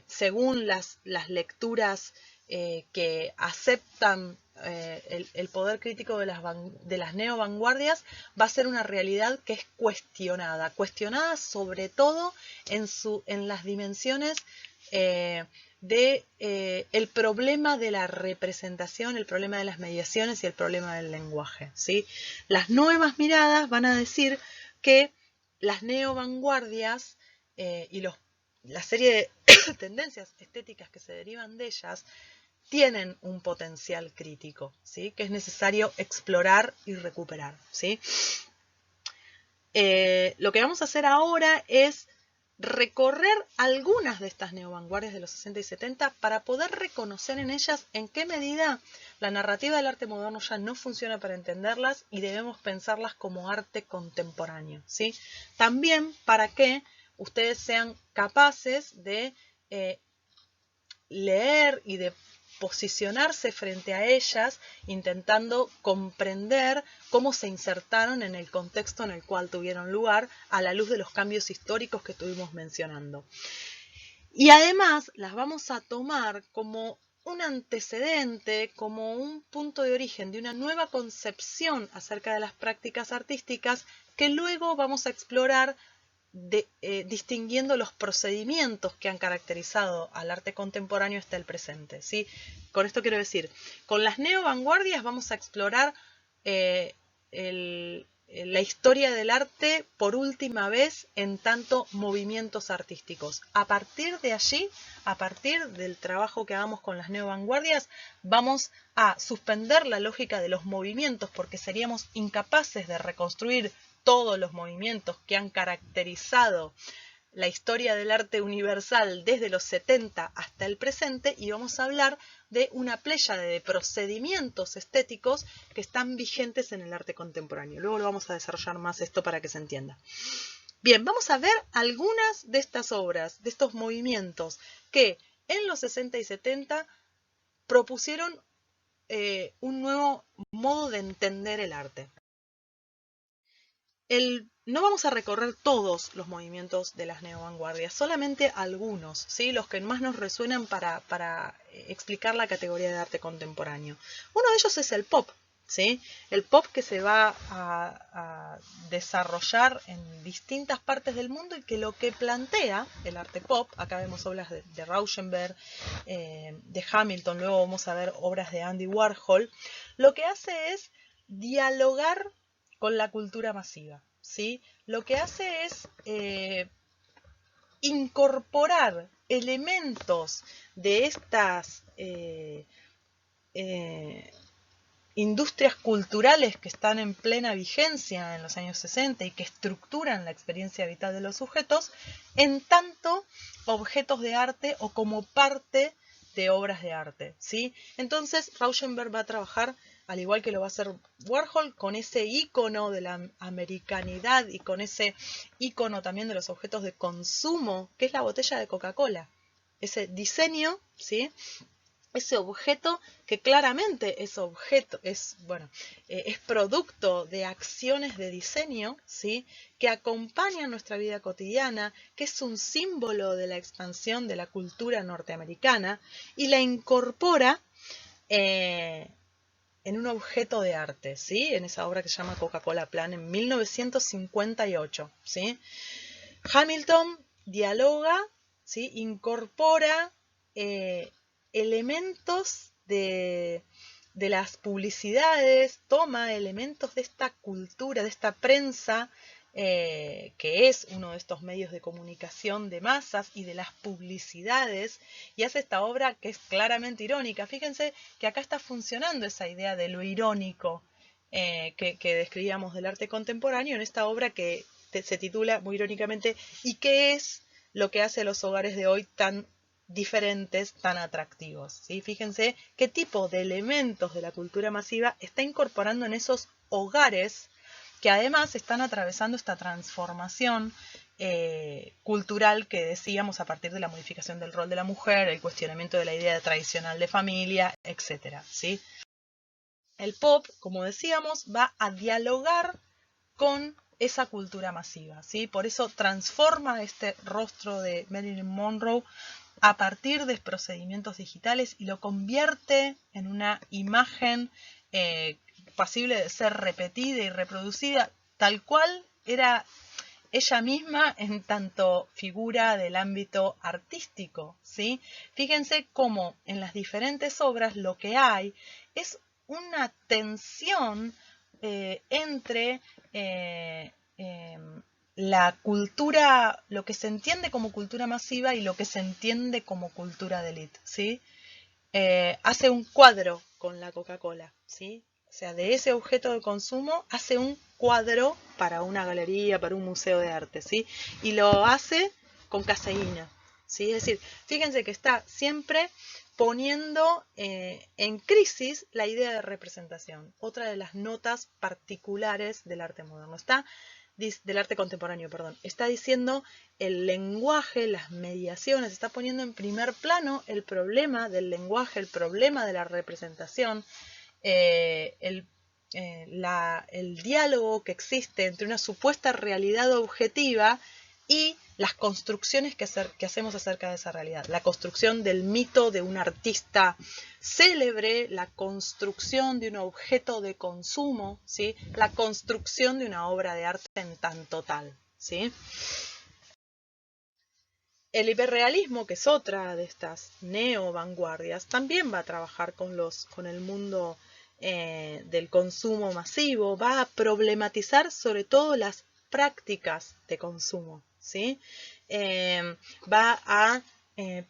según las lecturas que aceptan el poder crítico de las neovanguardias va a ser una realidad que es cuestionada sobre todo en las dimensiones el problema de la representación, el problema de las mediaciones y el problema del lenguaje, ¿sí? Las nuevas miradas van a decir que las neovanguardias la serie de tendencias estéticas que se derivan de ellas tienen un potencial crítico, ¿sí? Que es necesario explorar y recuperar, ¿sí? Lo que vamos a hacer ahora es recorrer algunas de estas neovanguardias de los 60 y 70 para poder reconocer en ellas en qué medida la narrativa del arte moderno ya no funciona para entenderlas y debemos pensarlas como arte contemporáneo, ¿sí? También para que ustedes sean capaces de leer y de posicionarse frente a ellas, intentando comprender cómo se insertaron en el contexto en el cual tuvieron lugar a la luz de los cambios históricos que estuvimos mencionando. Y además las vamos a tomar como un antecedente, como un punto de origen de una nueva concepción acerca de las prácticas artísticas que luego vamos a explorar distinguiendo los procedimientos que han caracterizado al arte contemporáneo hasta el presente, ¿sí? Con esto quiero decir, con las neovanguardias vamos a explorar la historia del arte por última vez en tanto movimientos artísticos. A partir de allí, a partir del trabajo que hagamos con las neovanguardias, vamos a suspender la lógica de los movimientos porque seríamos incapaces de reconstruir todos los movimientos que han caracterizado la historia del arte universal desde los 70 hasta el presente y vamos a hablar de una pléyade de procedimientos estéticos que están vigentes en el arte contemporáneo. Luego lo vamos a desarrollar más esto para que se entienda. Bien, vamos a ver algunas de estas obras, de estos movimientos que en los 60 y 70 propusieron un nuevo modo de entender el arte. No vamos a recorrer todos los movimientos de las neovanguardias, solamente algunos, ¿sí? Los que más nos resuenan para explicar la categoría de arte contemporáneo. Uno de ellos es el pop, ¿sí? El pop que se va a desarrollar en distintas partes del mundo y que lo que plantea el arte pop, acá vemos obras de Rauschenberg, de Hamilton, luego vamos a ver obras de Andy Warhol, lo que hace es dialogar con la cultura masiva, ¿sí? Lo que hace es incorporar elementos de estas industrias culturales que están en plena vigencia en los años 60 y que estructuran la experiencia vital de los sujetos en tanto objetos de arte o como parte de obras de arte, ¿sí? Entonces Rauschenberg va a trabajar, al igual que lo va a hacer Warhol, con ese ícono de la americanidad y con ese ícono también de los objetos de consumo, que es la botella de Coca-Cola. Ese diseño, ¿sí? Ese objeto que claramente es producto de acciones de diseño, ¿sí? Que acompañan nuestra vida cotidiana, que es un símbolo de la expansión de la cultura norteamericana y la incorpora en un objeto de arte, ¿sí? En esa obra que se llama Coca-Cola Plan en 1958, ¿sí? Hamilton dialoga, ¿sí? Incorpora elementos de las publicidades, toma elementos de esta cultura, de esta prensa, que es uno de estos medios de comunicación de masas y de las publicidades, y hace esta obra que es claramente irónica. Fíjense que acá está funcionando esa idea de lo irónico que describíamos del arte contemporáneo en esta obra que se titula muy irónicamente ¿y qué es lo que hace a los hogares de hoy tan diferentes, tan atractivos? ¿Sí? Fíjense qué tipo de elementos de la cultura masiva está incorporando en esos hogares que además están atravesando esta transformación cultural que decíamos a partir de la modificación del rol de la mujer, el cuestionamiento de la idea tradicional de familia, etc. ¿Sí? El pop, como decíamos, va a dialogar con esa cultura masiva, ¿sí? Por eso transforma este rostro de Marilyn Monroe a partir de procedimientos digitales y lo convierte en una imagen pasible de ser repetida y reproducida tal cual era ella misma en tanto figura del ámbito artístico, ¿sí? Fíjense cómo en las diferentes obras lo que hay es una tensión entre la cultura, lo que se entiende como cultura masiva y lo que se entiende como cultura de élite, ¿sí? Hace un cuadro con la Coca-Cola, ¿sí? O sea, de ese objeto de consumo hace un cuadro para una galería, para un museo de arte, ¿sí? Y lo hace con caseína, ¿sí? Es decir, fíjense que está siempre poniendo en crisis la idea de representación. Otra de las notas particulares del arte moderno. Del arte contemporáneo, perdón. Está diciendo el lenguaje, las mediaciones, está poniendo en primer plano el problema del lenguaje, el problema de la representación, el diálogo que existe entre una supuesta realidad objetiva y las construcciones que hacemos acerca de esa realidad. La construcción del mito de un artista célebre, la construcción de un objeto de consumo, ¿sí? La construcción de una obra de arte en tanto tal, ¿sí? El hiperrealismo, que es otra de estas neo-vanguardias, también va a trabajar con el mundo del consumo masivo, va a problematizar sobre todo las prácticas de consumo, ¿sí? Va a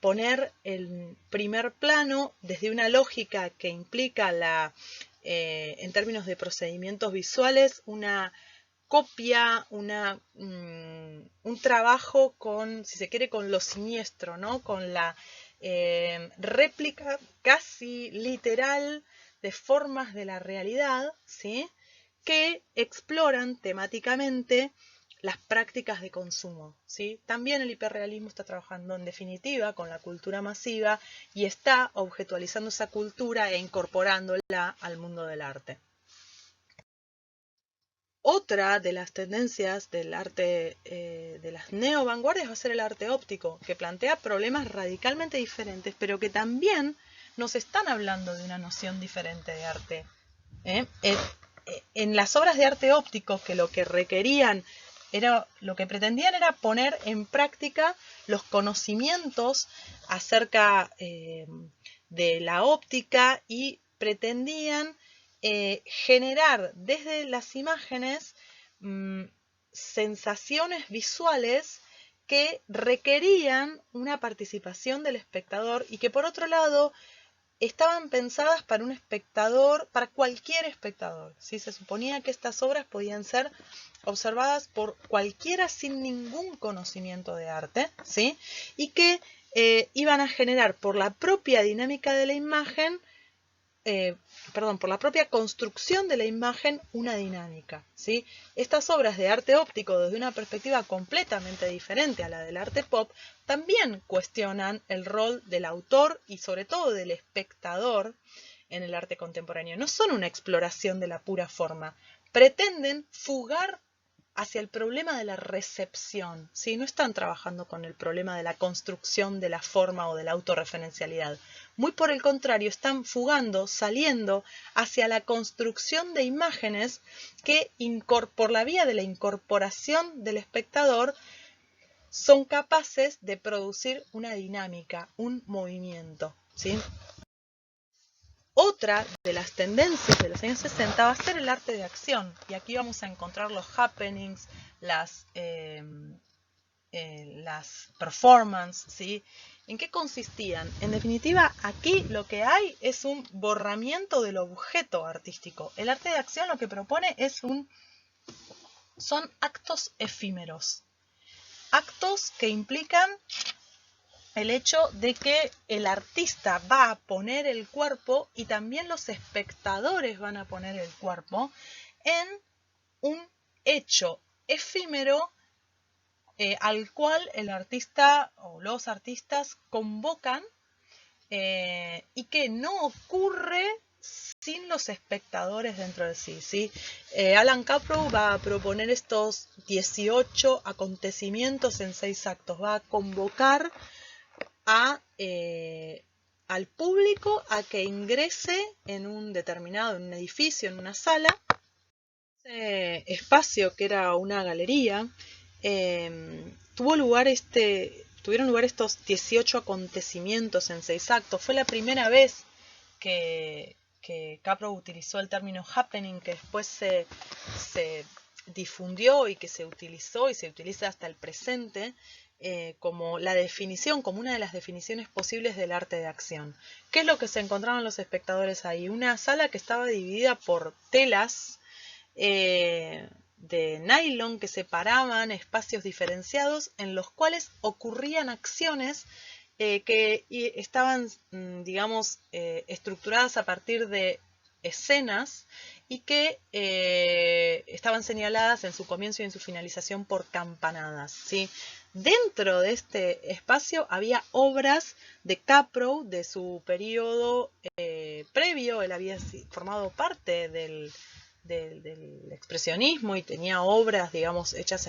poner en primer plano desde una lógica que implica en términos de procedimientos visuales, una copia, un trabajo con, si se quiere, con lo siniestro, ¿no? Con la réplica casi literal de formas de la realidad, ¿sí? Que exploran temáticamente las prácticas de consumo, ¿sí? También el hiperrealismo está trabajando en definitiva con la cultura masiva y está objetualizando esa cultura e incorporándola al mundo del arte. Otra de las tendencias del arte de las neovanguardias va a ser el arte óptico, que plantea problemas radicalmente diferentes, pero que también nos están hablando de una noción diferente de arte. En las obras de arte óptico, que lo que requerían lo que pretendían era poner en práctica los conocimientos acerca de la óptica y pretendían generar desde las imágenes sensaciones visuales que requerían una participación del espectador y que por otro lado estaban pensadas para un espectador, para cualquier espectador, ¿sí? Se suponía que estas obras podían ser observadas por cualquiera sin ningún conocimiento de arte, ¿sí? Y que iban a generar por la propia dinámica de la imagen, por la propia construcción de la imagen, una dinámica, ¿sí? Estas obras de arte óptico, desde una perspectiva completamente diferente a la del arte pop, también cuestionan el rol del autor y sobre todo del espectador en el arte contemporáneo. No son una exploración de la pura forma, pretenden fugar hacia el problema de la recepción, ¿sí? No están trabajando con el problema de la construcción de la forma o de la autorreferencialidad. Muy por el contrario, están fugando, saliendo hacia la construcción de imágenes que, por la vía de la incorporación del espectador, son capaces de producir una dinámica, un movimiento, ¿sí? Otra de las tendencias de los años 60 va a ser el arte de acción. Y aquí vamos a encontrar los happenings, las performances, ¿sí? ¿En qué consistían? En definitiva, aquí lo que hay es un borramiento del objeto artístico. El arte de acción lo que propone son actos efímeros. Actos que implican el hecho de que el artista va a poner el cuerpo y también los espectadores van a poner el cuerpo en un hecho efímero al cual el artista o los artistas convocan y que no ocurre sin los espectadores dentro de sí, ¿sí? Alan Caprow va a proponer estos 18 acontecimientos en 6 actos, va a convocar al público a que ingrese en un edificio, en una sala. Ese espacio, que era una galería, tuvieron lugar estos 18 acontecimientos en 6 actos. Fue la primera vez que Capra utilizó el término happening, que después se difundió y que se utilizó y se utiliza hasta el presente como la definición, como una de las definiciones posibles del arte de acción. ¿Qué es lo que se encontraban los espectadores ahí? Una sala que estaba dividida por telas de nylon que separaban espacios diferenciados en los cuales ocurrían acciones que estaban, digamos, estructuradas a partir de escenas y que estaban señaladas en su comienzo y en su finalización por campanadas, ¿sí? Dentro de este espacio había obras de Capra de su periodo previo. Él había formado parte del expresionismo y tenía obras, digamos, hechas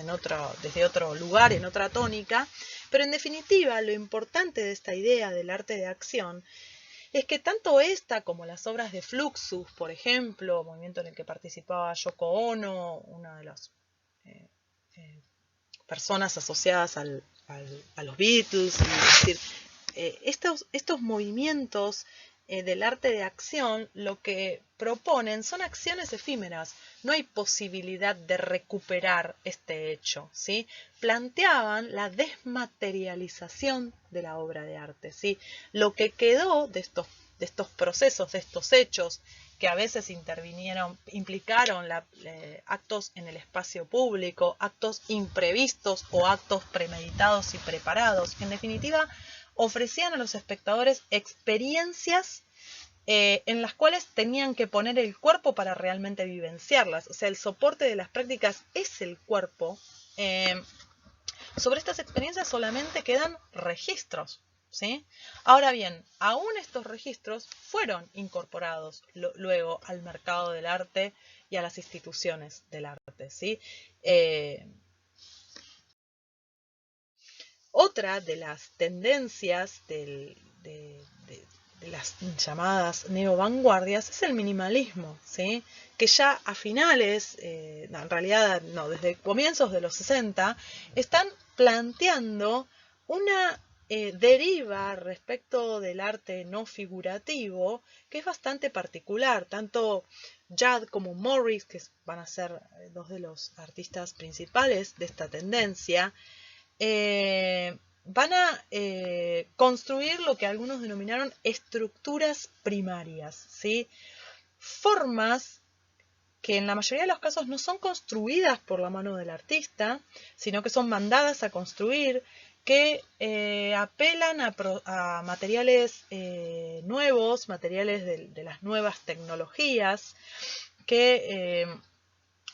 desde otro lugar, en otra tónica. Pero en definitiva, lo importante de esta idea del arte de acción es que tanto esta como las obras de Fluxus, por ejemplo, movimiento en el que participaba Yoko Ono, una de las personas asociadas a los Beatles, es decir, estos movimientos del arte de acción lo que proponen son acciones efímeras. No hay posibilidad de recuperar este hecho, ¿sí? Planteaban la desmaterialización de la obra de arte, ¿sí? Lo que quedó de estos procesos, de estos hechos que a veces implicaron actos en el espacio público, actos imprevistos o actos premeditados y preparados. En definitiva, ofrecían a los espectadores experiencias en las cuales tenían que poner el cuerpo para realmente vivenciarlas. O sea, el soporte de las prácticas es el cuerpo. Sobre estas experiencias solamente quedan registros, ¿sí? Ahora bien, aún estos registros fueron incorporados luego al mercado del arte y a las instituciones del arte, ¿sí? Otra de las tendencias de las llamadas neovanguardias es el minimalismo, ¿sí? Que ya a finales, en realidad no, desde comienzos de los 60, están planteando una deriva respecto del arte no figurativo que es bastante particular. Tanto Judd como Morris, que van a ser dos de los artistas principales de esta tendencia, van a construir lo que algunos denominaron estructuras primarias, ¿sí? Formas que en la mayoría de los casos no son construidas por la mano del artista, sino que son mandadas a construir, que apelan a materiales nuevos, materiales de las nuevas tecnologías, que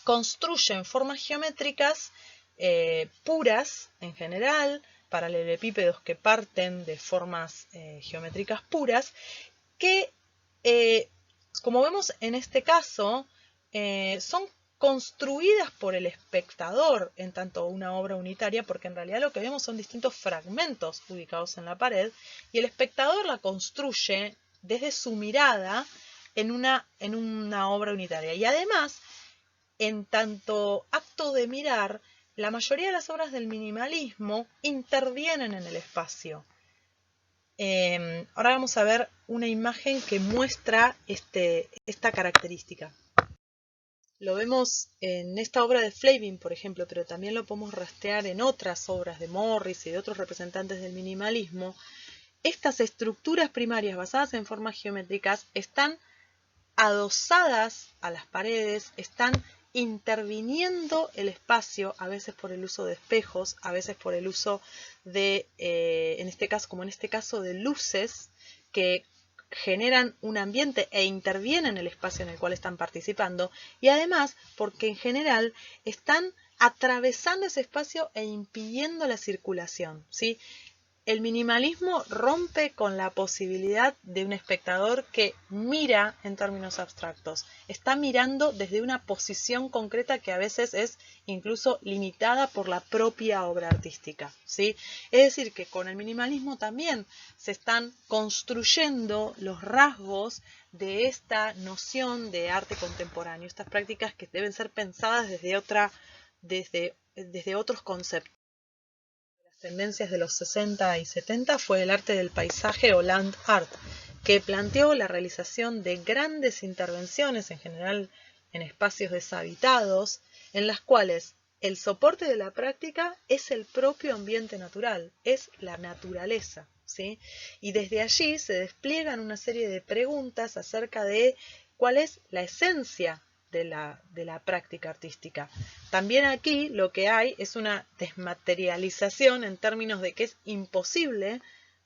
construyen formas geométricas puras en general, paralelepípedos que parten de formas geométricas puras, que, como vemos en este caso, son construidas por el espectador en tanto una obra unitaria, porque en realidad lo que vemos son distintos fragmentos ubicados en la pared, y el espectador la construye desde su mirada en una obra unitaria. Y además, en tanto acto de mirar, la mayoría de las obras del minimalismo intervienen en el espacio. Ahora vamos a ver una imagen que muestra esta característica. Lo vemos en esta obra de Flavin, por ejemplo, pero también lo podemos rastrear en otras obras de Morris y de otros representantes del minimalismo. Estas estructuras primarias basadas en formas geométricas están adosadas a las paredes, están interviniendo el espacio, a veces por el uso de espejos, a veces por el uso de, en este caso, de luces que generan un ambiente e intervienen en el espacio en el cual están participando, y además porque en general están atravesando ese espacio e impidiendo la circulación, ¿sí? el minimalismo rompe con la posibilidad de un espectador que mira en términos abstractos. Está mirando desde una posición concreta que a veces es incluso limitada por la propia obra artística, ¿sí? Es decir, que con el minimalismo también se están construyendo los rasgos de esta noción de arte contemporáneo, estas prácticas que deben ser pensadas desde otros conceptos. Tendencias de los 60 y 70 fue el arte del paisaje o land art, que planteó la realización de grandes intervenciones, en general en espacios deshabitados, en las cuales el soporte de la práctica es el propio ambiente natural, es la naturaleza, ¿sí? Y desde allí se despliegan una serie de preguntas acerca de cuál es la esencia de la práctica artística. También aquí lo que hay es una desmaterialización en términos de que es imposible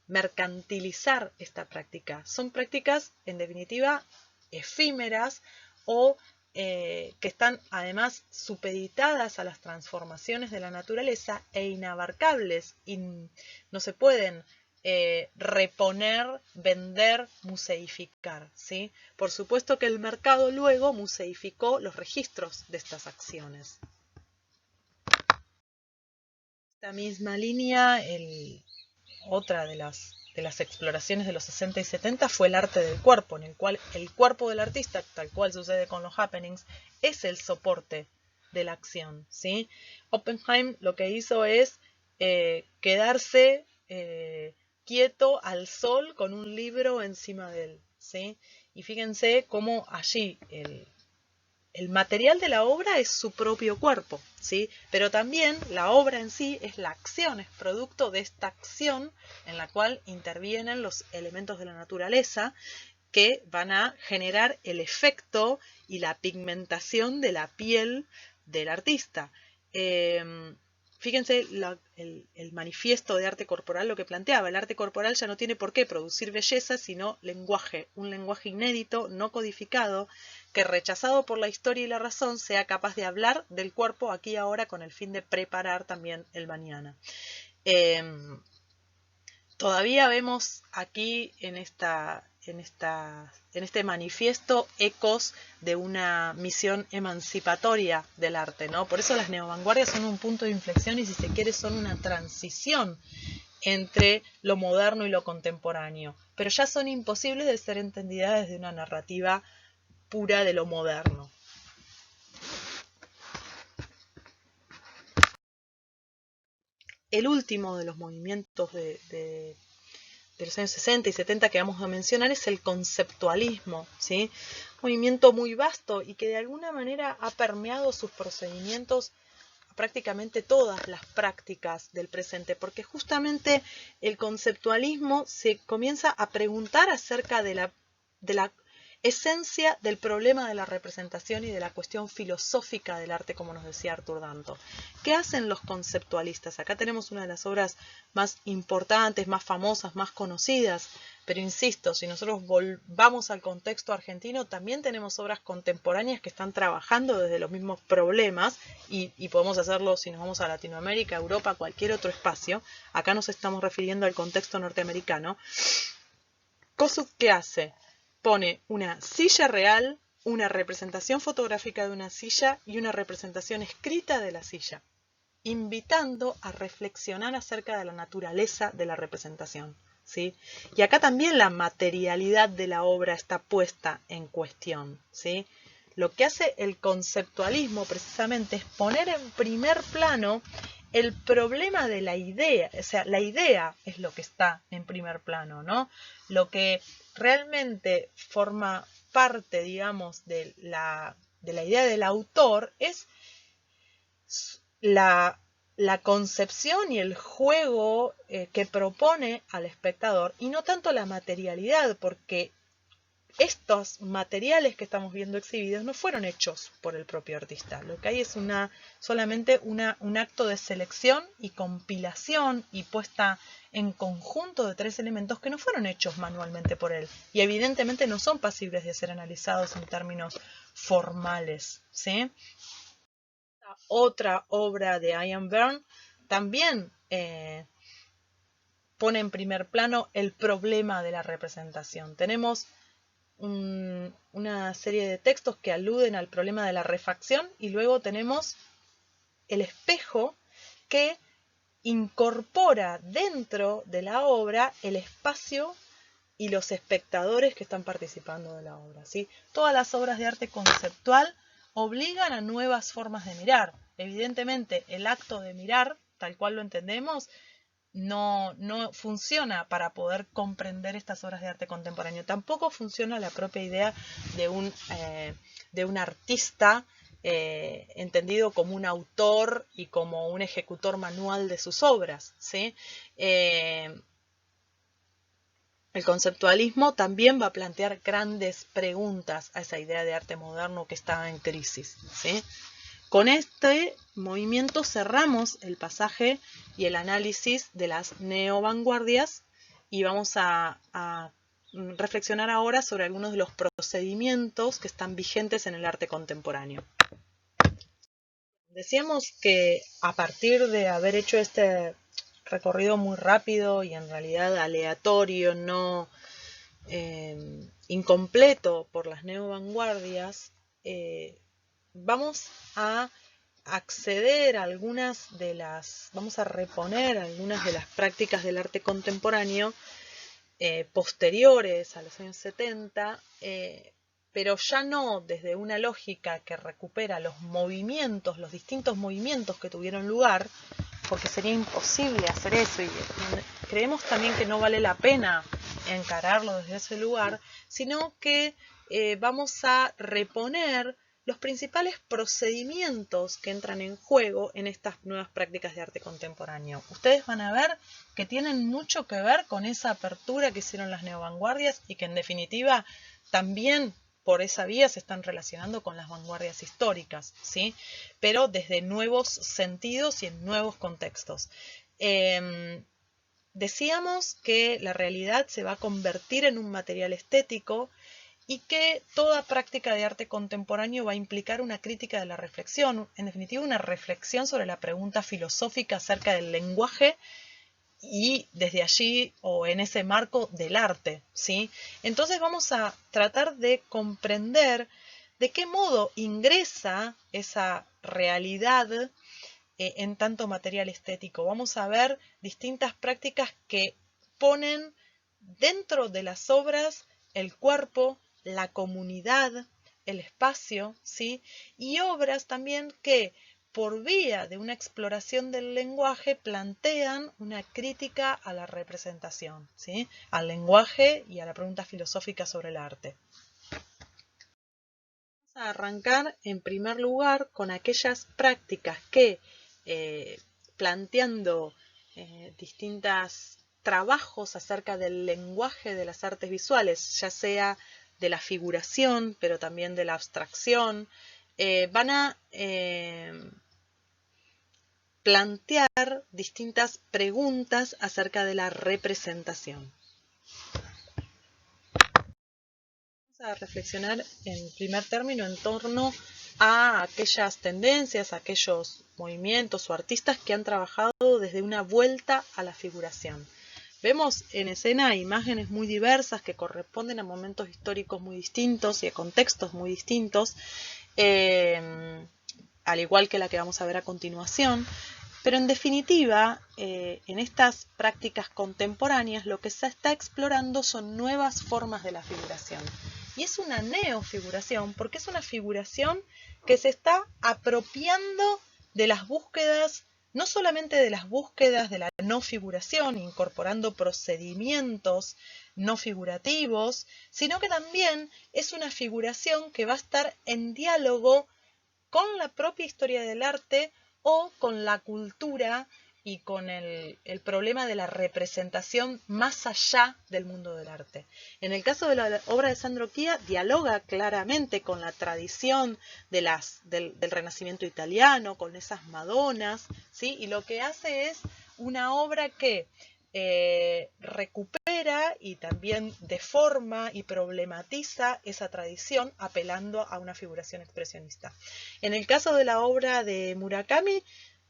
mercantilizar esta práctica. Son prácticas, en definitiva, efímeras o que están además supeditadas a las transformaciones de la naturaleza e inabarcables y no se pueden reponer, vender, museificar, ¿sí? Por supuesto que el mercado luego museificó los registros de estas acciones. Esta misma línea, otra de las exploraciones de los 60 y 70 fue el arte del cuerpo, en el cual el cuerpo del artista, tal cual sucede con los happenings, es el soporte de la acción, ¿sí? Oppenheim lo que hizo es quedarse quieto al sol con un libro encima de él, ¿sí? Y fíjense cómo allí el material de la obra es su propio cuerpo, ¿sí? Pero también la obra en sí es la acción, es producto de esta acción en la cual intervienen los elementos de la naturaleza que van a generar el efecto y la pigmentación de la piel del artista. Fíjense el manifiesto de arte corporal lo que planteaba. El arte corporal ya no tiene por qué producir belleza, sino lenguaje, un lenguaje inédito, no codificado, que rechazado por la historia y la razón sea capaz de hablar del cuerpo aquí y ahora con el fin de preparar también el mañana. Todavía vemos aquí en este manifiesto ecos de una misión emancipatoria del arte, ¿no? Por eso las neovanguardias son un punto de inflexión y, si se quiere, son una transición entre lo moderno y lo contemporáneo, pero ya son imposibles de ser entendidas desde una narrativa pura de lo moderno. El último de los movimientos de los años 60 y 70 que vamos a mencionar es el conceptualismo, ¿sí? Un movimiento muy vasto y que de alguna manera ha permeado sus procedimientos a prácticamente todas las prácticas del presente, porque justamente el conceptualismo se comienza a preguntar acerca de la esencia del problema de la representación y de la cuestión filosófica del arte, como nos decía Arthur Danto. ¿Qué hacen los conceptualistas? Acá tenemos una de las obras más importantes, más famosas, más conocidas, pero insisto, si nosotros vamos al contexto argentino, también tenemos obras contemporáneas que están trabajando desde los mismos problemas y podemos hacerlo si nos vamos a Latinoamérica, Europa, cualquier otro espacio. Acá nos estamos refiriendo al contexto norteamericano. Kosuth, ¿qué hace? Pone una silla real, una representación fotográfica de una silla y una representación escrita de la silla, invitando a reflexionar acerca de la naturaleza de la representación, ¿sí? Y acá también la materialidad de la obra está puesta en cuestión, ¿sí? Lo que hace el conceptualismo precisamente es poner en primer plano el problema de la idea, o sea, la idea es lo que está en primer plano, ¿no? Lo que realmente forma parte, digamos, de la idea del autor es la concepción y el juego que propone al espectador, y no tanto la materialidad, porque estos materiales que estamos viendo exhibidos no fueron hechos por el propio artista. Lo que hay es solamente un acto de selección y compilación y puesta en conjunto de tres elementos que no fueron hechos manualmente por él y evidentemente no son pasibles de ser analizados en términos formales, ¿sí? Otra obra de Ian Byrne también pone en primer plano el problema de la representación. Tenemos una serie de textos que aluden al problema de la refacción y luego tenemos el espejo que incorpora dentro de la obra el espacio y los espectadores que están participando de la obra, ¿sí? Todas las obras de arte conceptual obligan a nuevas formas de mirar. Evidentemente, el acto de mirar, tal cual lo entendemos, no funciona para poder comprender estas obras de arte contemporáneo. Tampoco funciona la propia idea de un artista entendido como un autor y como un ejecutor manual de sus obras, ¿sí? El conceptualismo también va a plantear grandes preguntas a esa idea de arte moderno que está en crisis, ¿sí? Con este movimiento cerramos el pasaje y el análisis de las neovanguardias y vamos a reflexionar ahora sobre algunos de los procedimientos que están vigentes en el arte contemporáneo. Decíamos que a partir de haber hecho este recorrido muy rápido y en realidad aleatorio, no incompleto por las neovanguardias, vamos a acceder a vamos a reponer algunas de las prácticas del arte contemporáneo posteriores a los años 70, pero ya no desde una lógica que recupera los movimientos, los distintos movimientos que tuvieron lugar, porque sería imposible hacer eso y creemos también que no vale la pena encararlo desde ese lugar, sino que vamos a reponer los principales procedimientos que entran en juego en estas nuevas prácticas de arte contemporáneo. Ustedes van a ver que tienen mucho que ver con esa apertura que hicieron las neovanguardias y que en definitiva también por esa vía se están relacionando con las vanguardias históricas, ¿sí? Pero desde nuevos sentidos y en nuevos contextos. Decíamos que la realidad se va a convertir en un material estético y que toda práctica de arte contemporáneo va a implicar una crítica de la reflexión, en definitiva una reflexión sobre la pregunta filosófica acerca del lenguaje y desde allí o en ese marco del arte, ¿sí? Entonces vamos a tratar de comprender de qué modo ingresa esa realidad en tanto material estético. Vamos a ver distintas prácticas que ponen dentro de las obras el cuerpo, la comunidad, el espacio, ¿sí? Y obras también que por vía de una exploración del lenguaje plantean una crítica a la representación, ¿sí? Al lenguaje y a la pregunta filosófica sobre el arte. Vamos a arrancar en primer lugar con aquellas prácticas que planteando distintos trabajos acerca del lenguaje de las artes visuales, ya sea de la figuración, pero también de la abstracción, van a plantear distintas preguntas acerca de la representación. Vamos a reflexionar en primer término en torno a aquellas tendencias, aquellos movimientos o artistas que han trabajado desde una vuelta a la figuración. Vemos en escena imágenes muy diversas que corresponden a momentos históricos muy distintos y a contextos muy distintos, al igual que la que vamos a ver a continuación. Pero en definitiva, en estas prácticas contemporáneas lo que se está explorando son nuevas formas de la figuración. Y es una neofiguración porque es una figuración que se está apropiando de las búsquedas, no solamente de las búsquedas de la no figuración, incorporando procedimientos no figurativos, sino que también es una figuración que va a estar en diálogo con la propia historia del arte o con la cultura y con el problema de la representación más allá del mundo del arte. En el caso de la obra de Sandro Chia, dialoga claramente con la tradición del Renacimiento italiano, con esas Madonas, ¿sí? Y lo que hace es una obra que recupera y también deforma y problematiza esa tradición apelando a una figuración expresionista. En el caso de la obra de Murakami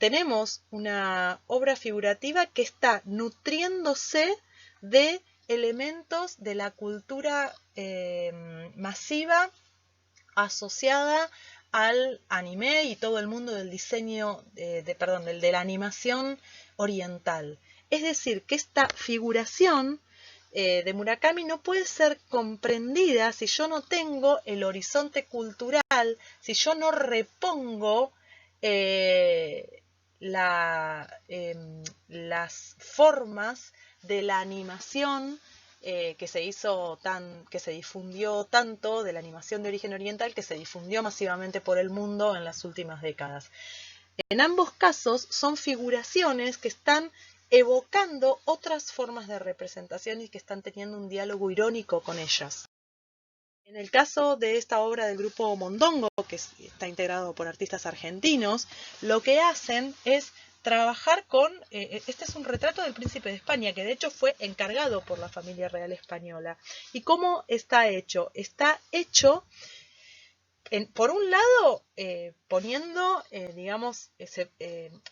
tenemos una obra figurativa que está nutriéndose de elementos de la cultura masiva asociada al anime y todo el mundo del diseño, de la animación oriental. Es decir, que esta figuración de Murakami no puede ser comprendida si yo no tengo el horizonte cultural, si yo no repongo las formas de la animación que se difundió tanto, de la animación de origen oriental, que se difundió masivamente por el mundo en las últimas décadas. En ambos casos son figuraciones que están evocando otras formas de representación y que están teniendo un diálogo irónico con ellas. En el caso de esta obra del grupo Mondongo, que está integrado por artistas argentinos, lo que hacen es trabajar con, este es un retrato del príncipe de España, que de hecho fue encargado por la familia real española. ¿Y cómo está hecho? Está hecho, por un lado, poniendo,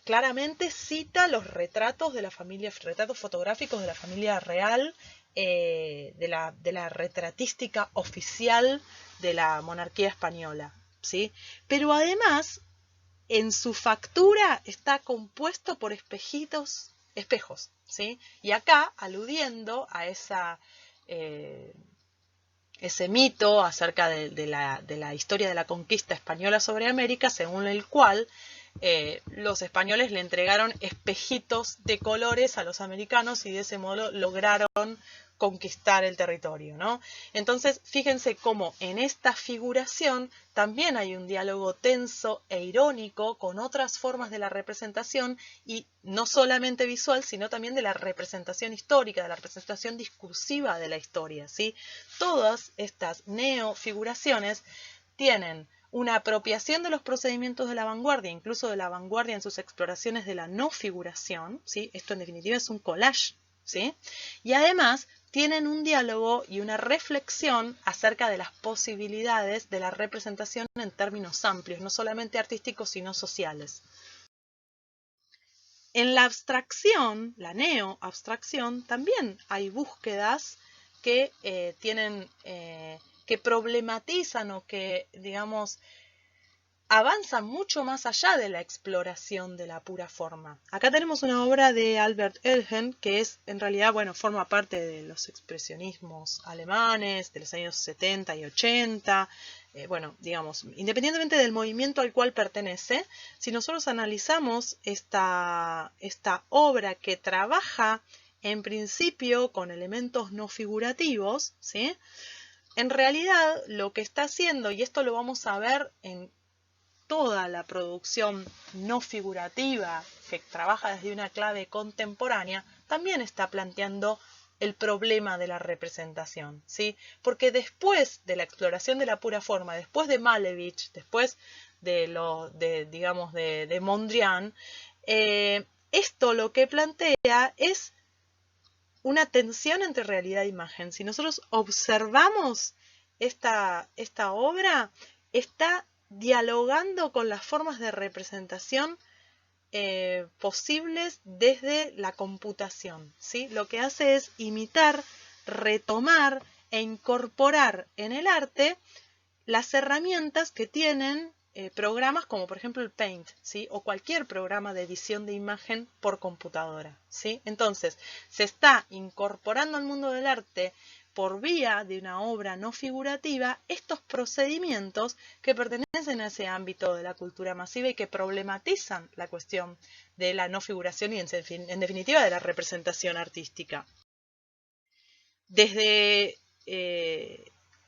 claramente cita los retratos de la familia, retratos fotográficos de la familia real, de la retratística oficial de la monarquía española, ¿sí? Pero además, en su factura está compuesto por espejos, ¿sí? Y acá, aludiendo a ese mito acerca de la historia de la conquista española sobre América, según el cual los españoles le entregaron espejitos de colores a los americanos y de ese modo lograron conquistar el territorio, ¿no? Entonces, fíjense cómo en esta figuración también hay un diálogo tenso e irónico con otras formas de la representación, y no solamente visual, sino también de la representación histórica, de la representación discursiva de la historia, ¿sí? Todas estas neofiguraciones tienen una apropiación de los procedimientos de la vanguardia, incluso de la vanguardia en sus exploraciones de la no figuración, ¿sí? Esto en definitiva es un collage, ¿sí? Y además tienen un diálogo y una reflexión acerca de las posibilidades de la representación en términos amplios, no solamente artísticos, sino sociales. En la abstracción, la neo-abstracción, también hay búsquedas que que problematizan o que, digamos, avanzan mucho más allá de la exploración de la pura forma. Acá tenemos una obra de Albert Elhen, que es, en realidad, bueno, forma parte de los expresionismos alemanes de los años 70 y 80. Bueno, digamos, independientemente del movimiento al cual pertenece, si nosotros analizamos esta obra que trabaja en principio con elementos no figurativos, ¿sí? En realidad lo que está haciendo, y esto lo vamos a ver en toda la producción no figurativa que trabaja desde una clave contemporánea, también está planteando el problema de la representación, ¿sí? Porque después de la exploración de la pura forma, después de Malevich, después de Mondrian, esto lo que plantea es una tensión entre realidad e imagen. Si nosotros observamos esta obra, está dialogando con las formas de representación posibles desde la computación, ¿sí? Lo que hace es imitar, retomar e incorporar en el arte las herramientas que tienen programas como por ejemplo el Paint, ¿sí? O cualquier programa de edición de imagen por computadora, ¿sí? Entonces, se está incorporando al mundo del arte por vía de una obra no figurativa estos procedimientos que pertenecen a ese ámbito de la cultura masiva y que problematizan la cuestión de la no figuración y en definitiva de la representación artística. Desde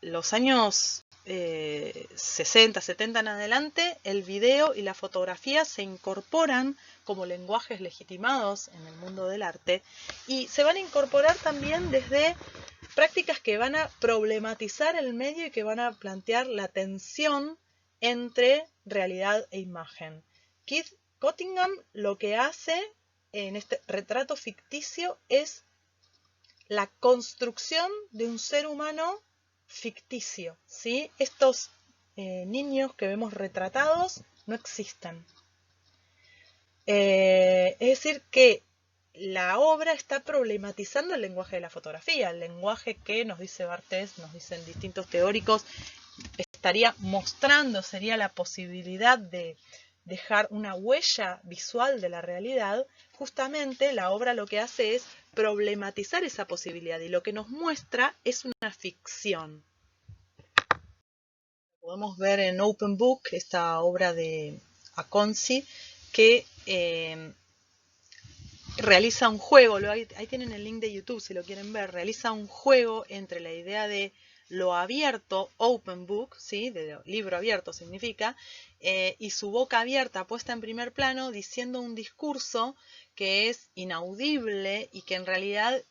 los años 60, 70 en adelante, el video y la fotografía se incorporan como lenguajes legitimados en el mundo del arte, y se van a incorporar también desde prácticas que van a problematizar el medio y que van a plantear la tensión entre realidad e imagen. Keith Cottingham lo que hace en este retrato ficticio es la construcción de un ser humano ficticio, ¿sí? Estos niños que vemos retratados no existen. Es decir, que la obra está problematizando el lenguaje de la fotografía, el lenguaje que nos dice Barthes, nos dicen distintos teóricos, estaría mostrando, sería la posibilidad de dejar una huella visual de la realidad. Justamente la obra lo que hace es problematizar esa posibilidad y lo que nos muestra es una ficción. Podemos ver en Open Book, esta obra de Aconci, que realiza un juego, ahí tienen el link de YouTube si lo quieren ver, realiza un juego entre la idea de lo abierto, open book, ¿sí? De libro abierto significa, y su boca abierta puesta en primer plano diciendo un discurso que es inaudible y que en realidad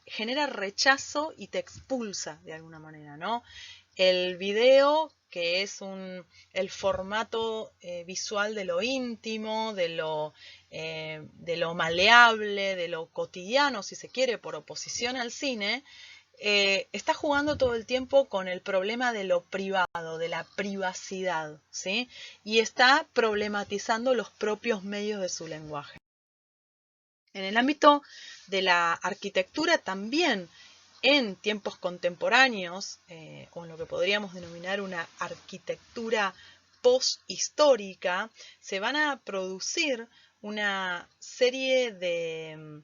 genera rechazo y te expulsa de alguna manera, ¿no? El video, que es el formato visual de lo íntimo, de lo maleable, de lo cotidiano, si se quiere, por oposición al cine, está jugando todo el tiempo con el problema de lo privado, de la privacidad, ¿sí? Y está problematizando los propios medios de su lenguaje. En el ámbito de la arquitectura también, en tiempos contemporáneos, o en lo que podríamos denominar una arquitectura posthistórica, se van a producir una serie de,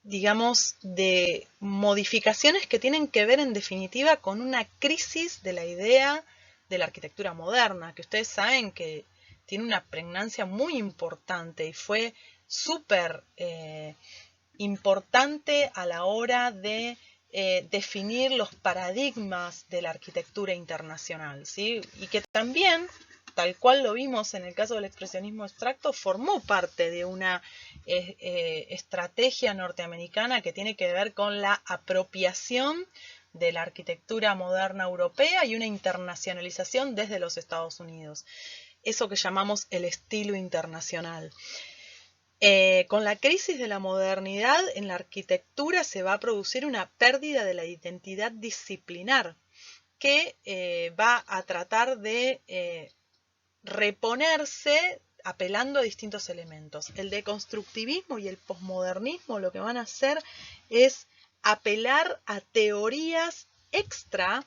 digamos, de modificaciones que tienen que ver en definitiva con una crisis de la idea de la arquitectura moderna, que ustedes saben que tiene una pregnancia muy importante y fue súper importante a la hora de definir los paradigmas de la arquitectura internacional, ¿sí? Y que también, tal cual lo vimos en el caso del expresionismo abstracto, formó parte de una estrategia norteamericana que tiene que ver con la apropiación de la arquitectura moderna europea y una internacionalización desde los Estados Unidos. Eso que llamamos el estilo internacional. Con la crisis de la modernidad en la arquitectura se va a producir una pérdida de la identidad disciplinar que va a tratar de reponerse apelando a distintos elementos. El deconstructivismo y el posmodernismo lo que van a hacer es apelar a teorías extra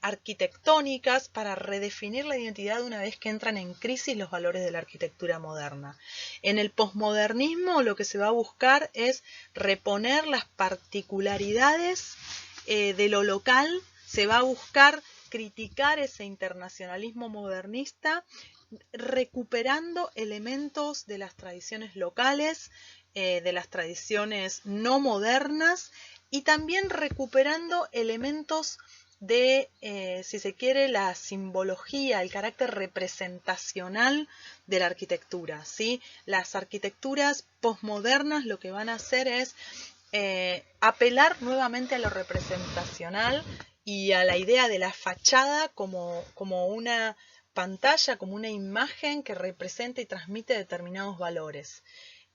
arquitectónicas para redefinir la identidad una vez que entran en crisis los valores de la arquitectura moderna. En el posmodernismo lo que se va a buscar es reponer las particularidades de lo local, se va a buscar criticar ese internacionalismo modernista, recuperando elementos de las tradiciones locales, de las tradiciones no modernas y también recuperando elementos de, si se quiere, la simbología, el carácter representacional de la arquitectura, ¿sí? Las arquitecturas posmodernas lo que van a hacer es apelar nuevamente a lo representacional y a la idea de la fachada como una pantalla, como una imagen que representa y transmite determinados valores.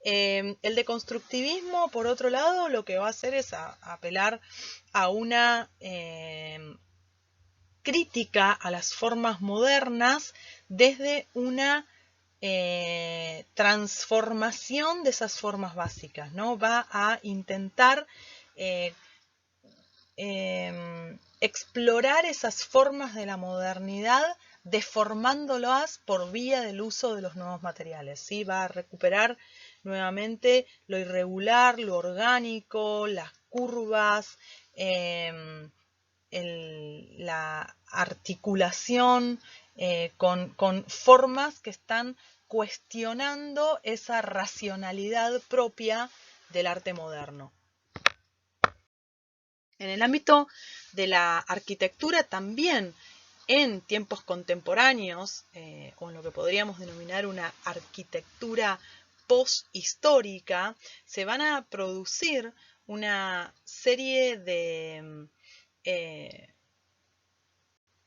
El deconstructivismo, por otro lado, lo que va a hacer es apelar a una crítica a las formas modernas desde una transformación de esas formas básicas, ¿no? Va a intentar explorar esas formas de la modernidad deformándolas por vía del uso de los nuevos materiales, ¿sí? Va a recuperar nuevamente lo irregular, lo orgánico, las curvas, la articulación con formas que están cuestionando esa racionalidad propia del arte moderno. En el ámbito de la arquitectura también, en tiempos contemporáneos, o en lo que podríamos denominar una arquitectura posthistórica, se van a producir una serie de,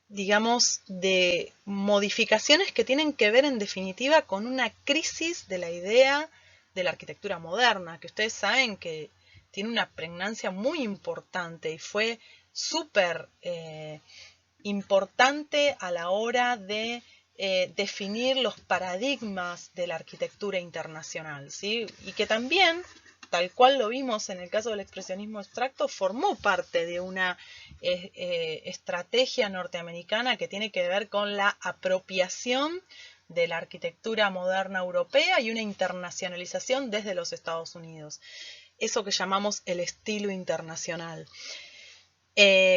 digamos, de modificaciones que tienen que ver en definitiva con una crisis de la idea de la arquitectura moderna, que ustedes saben que tiene una pregnancia muy importante y fue súper importante a la hora de definir los paradigmas de la arquitectura internacional, ¿sí? Y que también, tal cual lo vimos en el caso del expresionismo abstracto, formó parte de una estrategia norteamericana que tiene que ver con la apropiación de la arquitectura moderna europea y una internacionalización desde los Estados Unidos. Eso que llamamos el estilo internacional.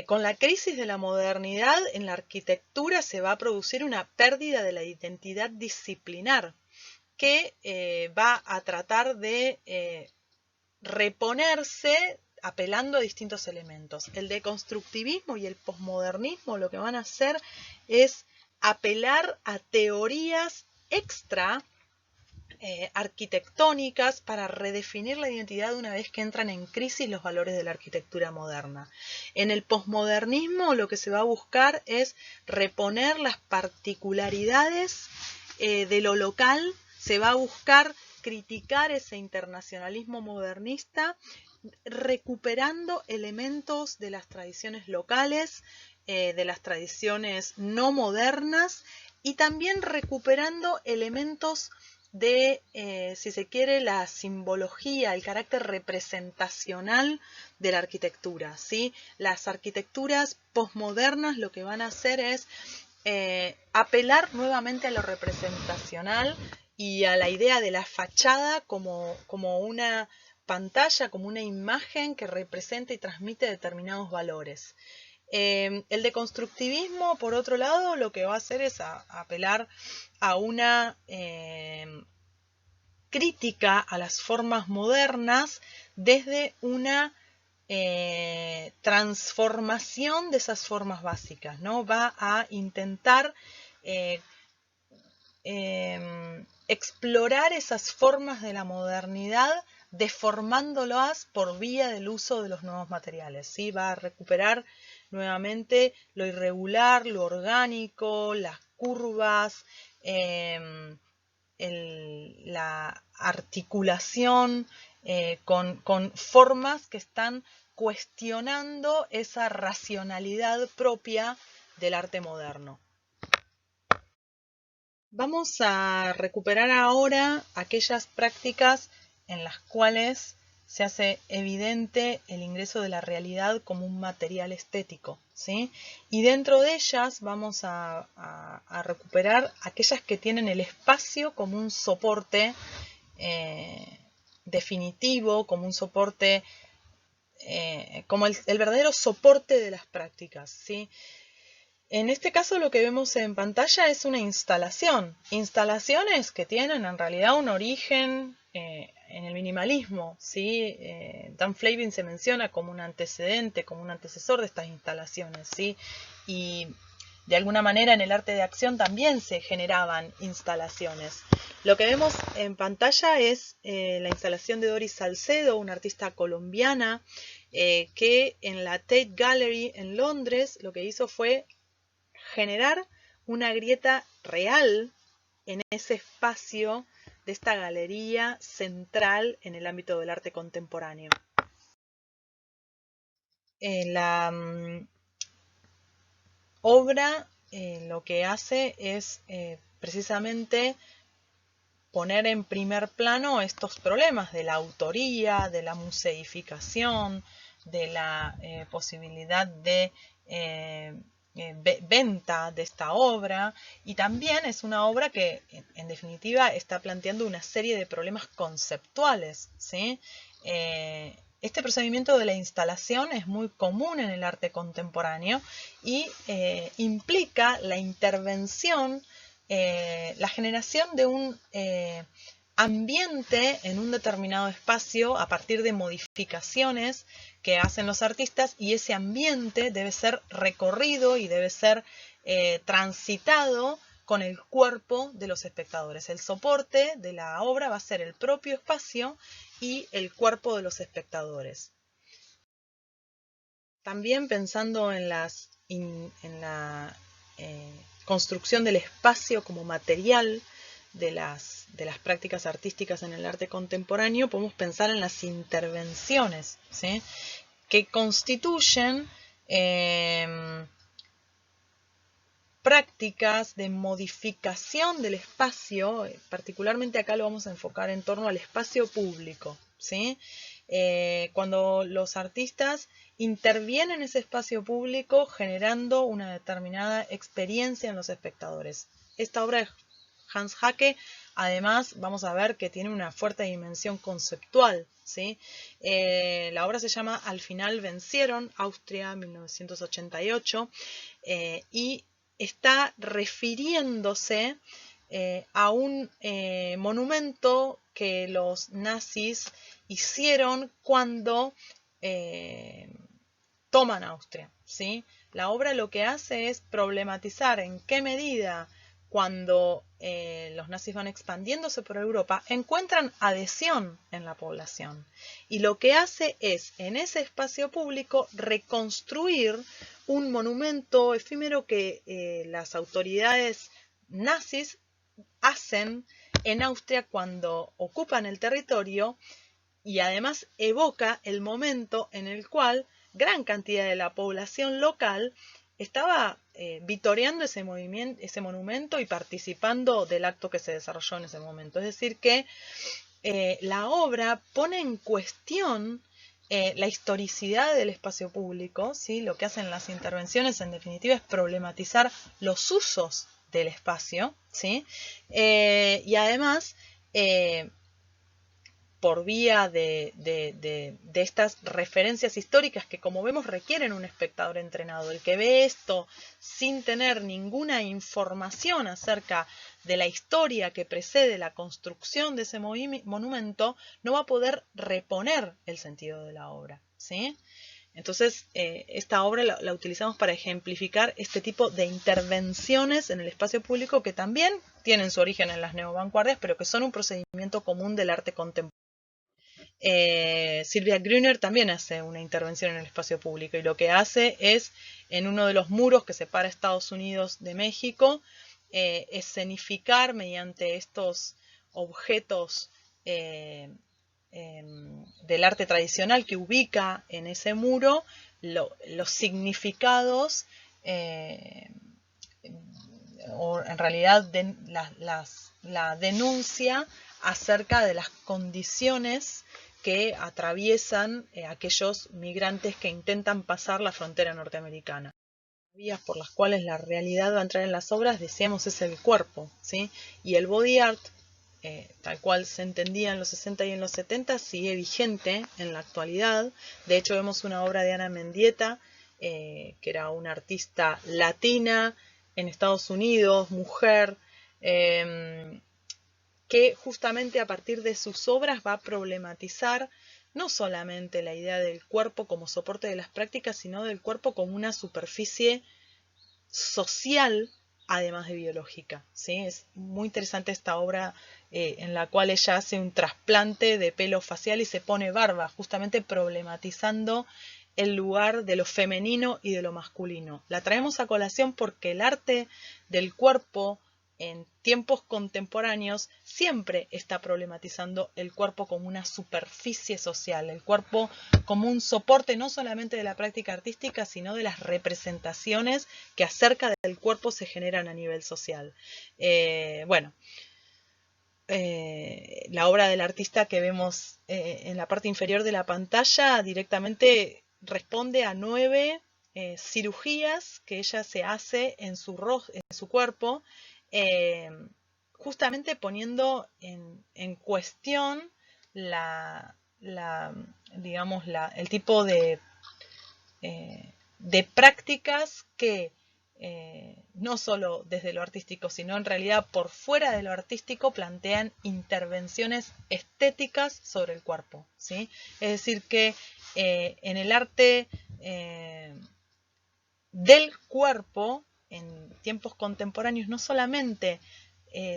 Con la crisis de la modernidad en la arquitectura se va a producir una pérdida de la identidad disciplinar que va a tratar de reponerse apelando a distintos elementos. El deconstructivismo y el posmodernismo lo que van a hacer es apelar a teorías extra arquitectónicas para redefinir la identidad una vez que entran en crisis los valores de la arquitectura moderna. En el posmodernismo lo que se va a buscar es reponer las particularidades de lo local, se va a buscar criticar ese internacionalismo modernista, recuperando elementos de las tradiciones locales, de las tradiciones no modernas y también recuperando elementos de, si se quiere, la simbología, el carácter representacional de la arquitectura, ¿sí? Las arquitecturas posmodernas lo que van a hacer es apelar nuevamente a lo representacional y a la idea de la fachada como una pantalla, como una imagen que representa y transmite determinados valores. El deconstructivismo, por otro lado, lo que va a hacer es apelar a una crítica a las formas modernas desde una transformación de esas formas básicas, ¿no? Va a intentar explorar esas formas de la modernidad deformándolas por vía del uso de los nuevos materiales, ¿sí? Va a recuperar nuevamente lo irregular, lo orgánico, las curvas, la articulación con formas que están cuestionando esa racionalidad propia del arte moderno. Vamos a recuperar ahora aquellas prácticas en las cuales se hace evidente el ingreso de la realidad como un material estético, ¿sí? Y dentro de ellas vamos a recuperar aquellas que tienen el espacio como un soporte definitivo, como un soporte, como el verdadero soporte de las prácticas, ¿sí? En este caso lo que vemos en pantalla es una instalación. Instalaciones que tienen en realidad un origen en el minimalismo, ¿sí? Dan Flavin se menciona como un antecedente, como un antecesor de estas instalaciones, ¿sí? Y de alguna manera en el arte de acción también se generaban instalaciones. Lo que vemos en pantalla es la instalación de Doris Salcedo, una artista colombiana, que en la Tate Gallery en Londres lo que hizo fue generar una grieta real en ese espacio de esta galería central en el ámbito del arte contemporáneo. La obra lo que hace es precisamente poner en primer plano estos problemas de la autoría, de la museificación, de la posibilidad de venta de esta obra, y también es una obra que en definitiva está planteando una serie de problemas conceptuales, ¿sí? Este procedimiento de la instalación es muy común en el arte contemporáneo y implica la intervención, la generación de un ambiente en un determinado espacio a partir de modificaciones que hacen los artistas, y ese ambiente debe ser recorrido y debe ser transitado con el cuerpo de los espectadores. El soporte de la obra va a ser el propio espacio y el cuerpo de los espectadores. También pensando en la construcción del espacio como material de las prácticas artísticas en el arte contemporáneo, podemos pensar en las intervenciones, ¿sí? Que constituyen prácticas de modificación del espacio, particularmente acá lo vamos a enfocar en torno al espacio público, ¿sí? Cuando los artistas intervienen en ese espacio público generando una determinada experiencia en los espectadores. Esta obra de Hans Haacke, además, vamos a ver que tiene una fuerte dimensión conceptual, ¿sí? La obra se llama Al final vencieron, Austria, 1988, y está refiriéndose a un monumento que los nazis hicieron cuando toman Austria, ¿sí? La obra lo que hace es problematizar en qué medida cuando los nazis van expandiéndose por Europa, encuentran adhesión en la población. Y lo que hace es, en ese espacio público, reconstruir un monumento efímero que las autoridades nazis hacen en Austria cuando ocupan el territorio, y además evoca el momento en el cual gran cantidad de la población local estaba vitoreando ese monumento y participando del acto que se desarrolló en ese momento. Es decir que la obra pone en cuestión la historicidad del espacio público, ¿sí? Lo que hacen las intervenciones en definitiva es problematizar los usos del espacio, ¿sí? Y además por vía de estas referencias históricas que, como vemos, requieren un espectador entrenado. El que ve esto sin tener ninguna información acerca de la historia que precede la construcción de ese monumento, no va a poder reponer el sentido de la obra, ¿sí? Entonces, esta obra la utilizamos para ejemplificar este tipo de intervenciones en el espacio público que también tienen su origen en las neovanguardias, pero que son un procedimiento común del arte contemporáneo. Sylvia Grüner también hace una intervención en el espacio público y lo que hace es, en uno de los muros que separa Estados Unidos de México, escenificar mediante estos objetos del arte tradicional que ubica en ese muro los significados o en realidad la denuncia acerca de las condiciones que atraviesan aquellos migrantes que intentan pasar la frontera norteamericana. Las vías por las cuales la realidad va a entrar en las obras, decíamos, es el cuerpo, ¿sí? Y el body art, tal cual se entendía en los 60 y en los 70, sigue vigente en la actualidad. De hecho, vemos una obra de Ana Mendieta, que era una artista latina en Estados Unidos, mujer, que justamente a partir de sus obras va a problematizar no solamente la idea del cuerpo como soporte de las prácticas, sino del cuerpo como una superficie social, además de biológica, ¿sí? Es muy interesante esta obra en la cual ella hace un trasplante de pelo facial y se pone barba, justamente problematizando el lugar de lo femenino y de lo masculino. La traemos a colación porque el arte del cuerpo en tiempos contemporáneos siempre está problematizando el cuerpo como una superficie social, el cuerpo como un soporte no solamente de la práctica artística, sino de las representaciones que acerca del cuerpo se generan a nivel social. La obra del artista que vemos en la parte inferior de la pantalla directamente responde a 9 cirugías que ella se hace en su cuerpo, justamente poniendo en cuestión digamos, el tipo de prácticas que no solo desde lo artístico, sino en realidad por fuera de lo artístico plantean intervenciones estéticas sobre el cuerpo, ¿sí? Es decir que en el arte del cuerpo, en tiempos contemporáneos, no solamente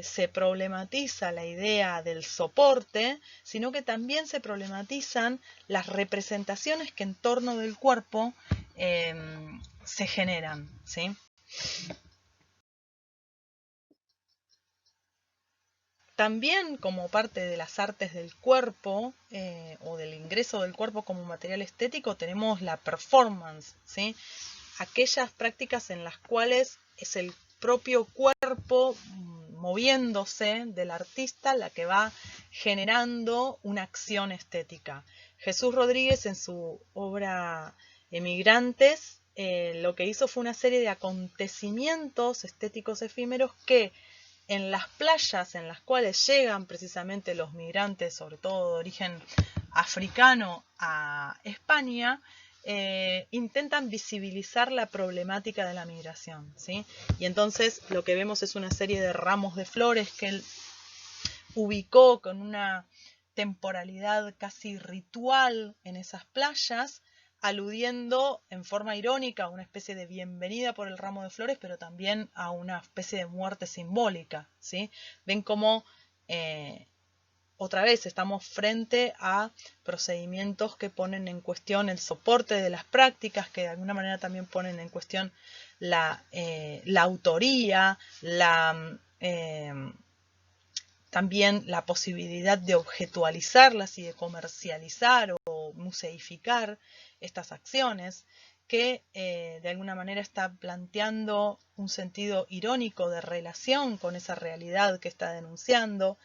se problematiza la idea del soporte, sino que también se problematizan las representaciones que en torno del cuerpo se generan, ¿sí? También como parte de las artes del cuerpo o del ingreso del cuerpo como material estético tenemos la performance, ¿sí? Aquellas prácticas en las cuales es el propio cuerpo moviéndose del artista la que va generando una acción estética. Jesús Rodríguez, en su obra Emigrantes, lo que hizo fue una serie de acontecimientos estéticos efímeros que en las playas en las cuales llegan precisamente los migrantes, sobre todo de origen africano, a España, intentan visibilizar la problemática de la migración, ¿sí? Y entonces lo que vemos es una serie de ramos de flores que él ubicó con una temporalidad casi ritual en esas playas, aludiendo en forma irónica a una especie de bienvenida por el ramo de flores, pero también a una especie de muerte simbólica, ¿sí? Ven cómo otra vez estamos frente a procedimientos que ponen en cuestión el soporte de las prácticas, que de alguna manera también ponen en cuestión la autoría, también la posibilidad de objetualizarlas y de comercializar o museificar estas acciones, que de alguna manera está planteando un sentido irónico de relación con esa realidad que está denunciando,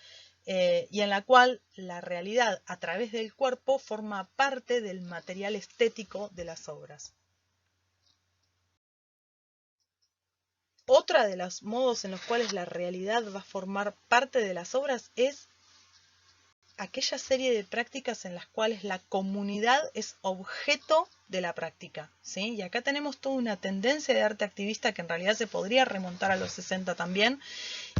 y en la cual la realidad a través del cuerpo forma parte del material estético de las obras. Otra de los modos en los cuales la realidad va a formar parte de las obras es aquella serie de prácticas en las cuales la comunidad es objeto de la práctica, ¿sí? Y acá tenemos toda una tendencia de arte activista que en realidad se podría remontar a los 60 también,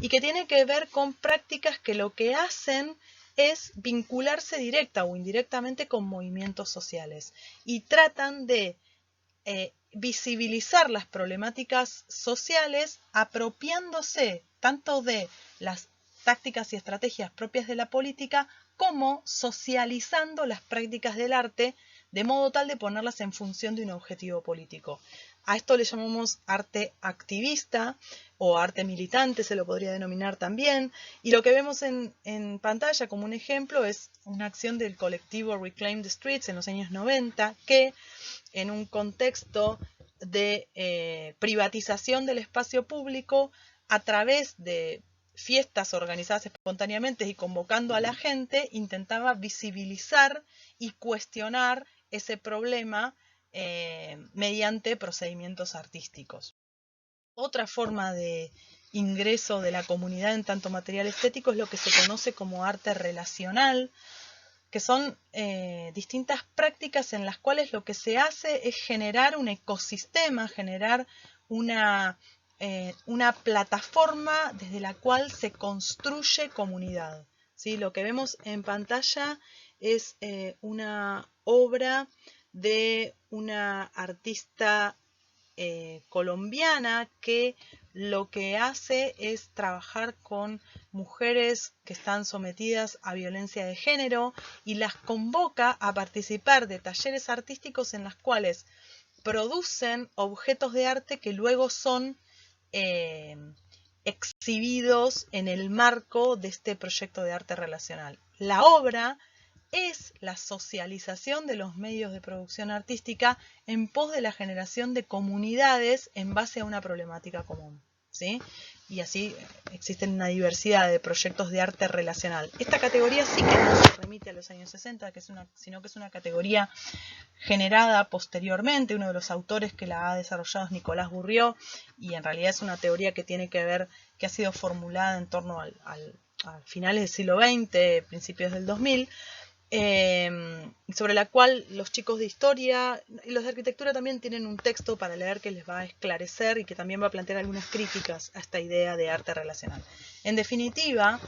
y que tiene que ver con prácticas que lo que hacen es vincularse directa o indirectamente con movimientos sociales y tratan de visibilizar las problemáticas sociales apropiándose tanto de las tácticas y estrategias propias de la política como socializando las prácticas del arte de modo tal de ponerlas en función de un objetivo político. A esto le llamamos arte activista o arte militante, se lo podría denominar también, y lo que vemos en pantalla como un ejemplo es una acción del colectivo Reclaim the Streets en los años 90 que en un contexto de privatización del espacio público a través de fiestas organizadas espontáneamente y convocando a la gente, intentaba visibilizar y cuestionar ese problema mediante procedimientos artísticos. Otra forma de ingreso de la comunidad en tanto material estético es lo que se conoce como arte relacional, que son distintas prácticas en las cuales lo que se hace es generar un ecosistema, generar una plataforma desde la cual se construye comunidad, ¿sí? Lo que vemos en pantalla es una obra de una artista colombiana que lo que hace es trabajar con mujeres que están sometidas a violencia de género y las convoca a participar de talleres artísticos en los cuales producen objetos de arte que luego son exhibidos en el marco de este proyecto de arte relacional. La obra es la socialización de los medios de producción artística en pos de la generación de comunidades en base a una problemática común, ¿sí? Y así existen una diversidad de proyectos de arte relacional. Esta categoría sí que no se remite a los años 60, sino que es una categoría generada posteriormente. Uno de los autores que la ha desarrollado es Nicolás Bourriaud, y en realidad es una teoría que tiene que ver, que ha sido formulada en torno a finales del siglo XX, principios del 2000, sobre la cual los chicos de historia y los de arquitectura también tienen un texto para leer que les va a esclarecer y que también va a plantear algunas críticas a esta idea de arte relacional. En definitiva,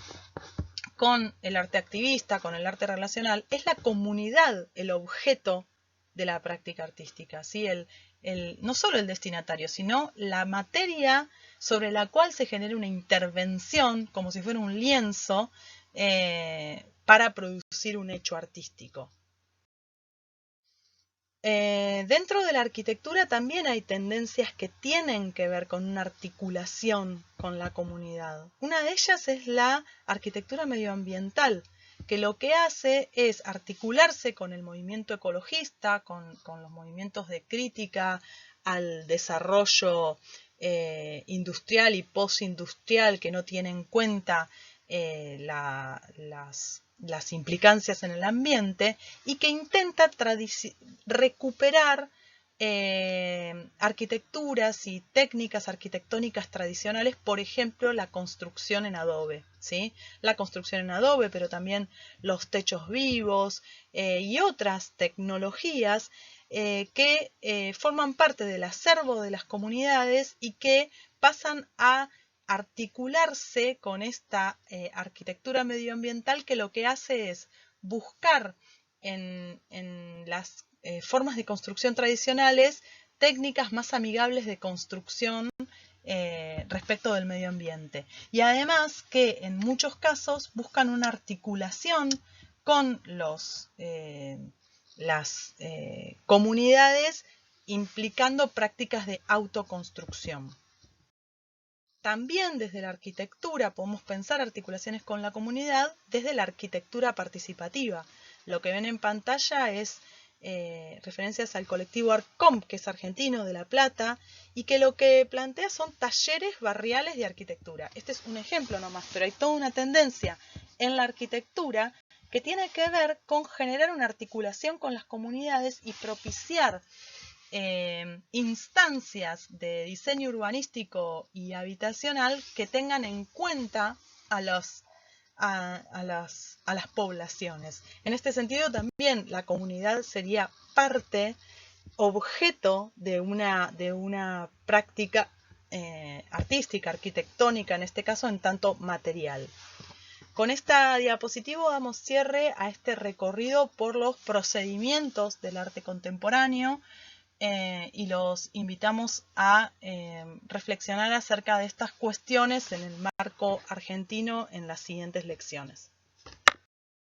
con el arte activista, con el arte relacional, es la comunidad el objeto de la práctica artística, ¿sí? No solo el destinatario, sino la materia sobre la cual se genera una intervención, como si fuera un lienzo, para producir un hecho artístico. Dentro de la arquitectura también hay tendencias que tienen que ver con una articulación con la comunidad. Una de ellas es la arquitectura medioambiental, que lo que hace es articularse con el movimiento ecologista, con los movimientos de crítica al desarrollo industrial y postindustrial que no tiene en cuenta las implicancias en el ambiente y que intenta recuperar arquitecturas y técnicas arquitectónicas tradicionales, por ejemplo, la construcción en adobe, ¿sí? La construcción en adobe, pero también los techos vivos y otras tecnologías que forman parte del acervo de las comunidades y que pasan a articularse con esta arquitectura medioambiental que lo que hace es buscar en las formas de construcción tradicionales técnicas más amigables de construcción respecto del medio ambiente. Y además que en muchos casos buscan una articulación con las comunidades implicando prácticas de autoconstrucción. También desde la arquitectura podemos pensar articulaciones con la comunidad desde la arquitectura participativa. Lo que ven en pantalla es referencias al colectivo ARCOM, que es argentino, de La Plata, y que lo que plantea son talleres barriales de arquitectura. Este es un ejemplo nomás, pero hay toda una tendencia en la arquitectura que tiene que ver con generar una articulación con las comunidades y propiciar instancias de diseño urbanístico y habitacional que tengan en cuenta a las poblaciones. En este sentido, también la comunidad sería parte, objeto de una práctica artística, arquitectónica, en este caso, en tanto material. Con esta diapositiva damos cierre a este recorrido por los procedimientos del arte contemporáneo y los invitamos a reflexionar acerca de estas cuestiones en el marco argentino en las siguientes lecciones.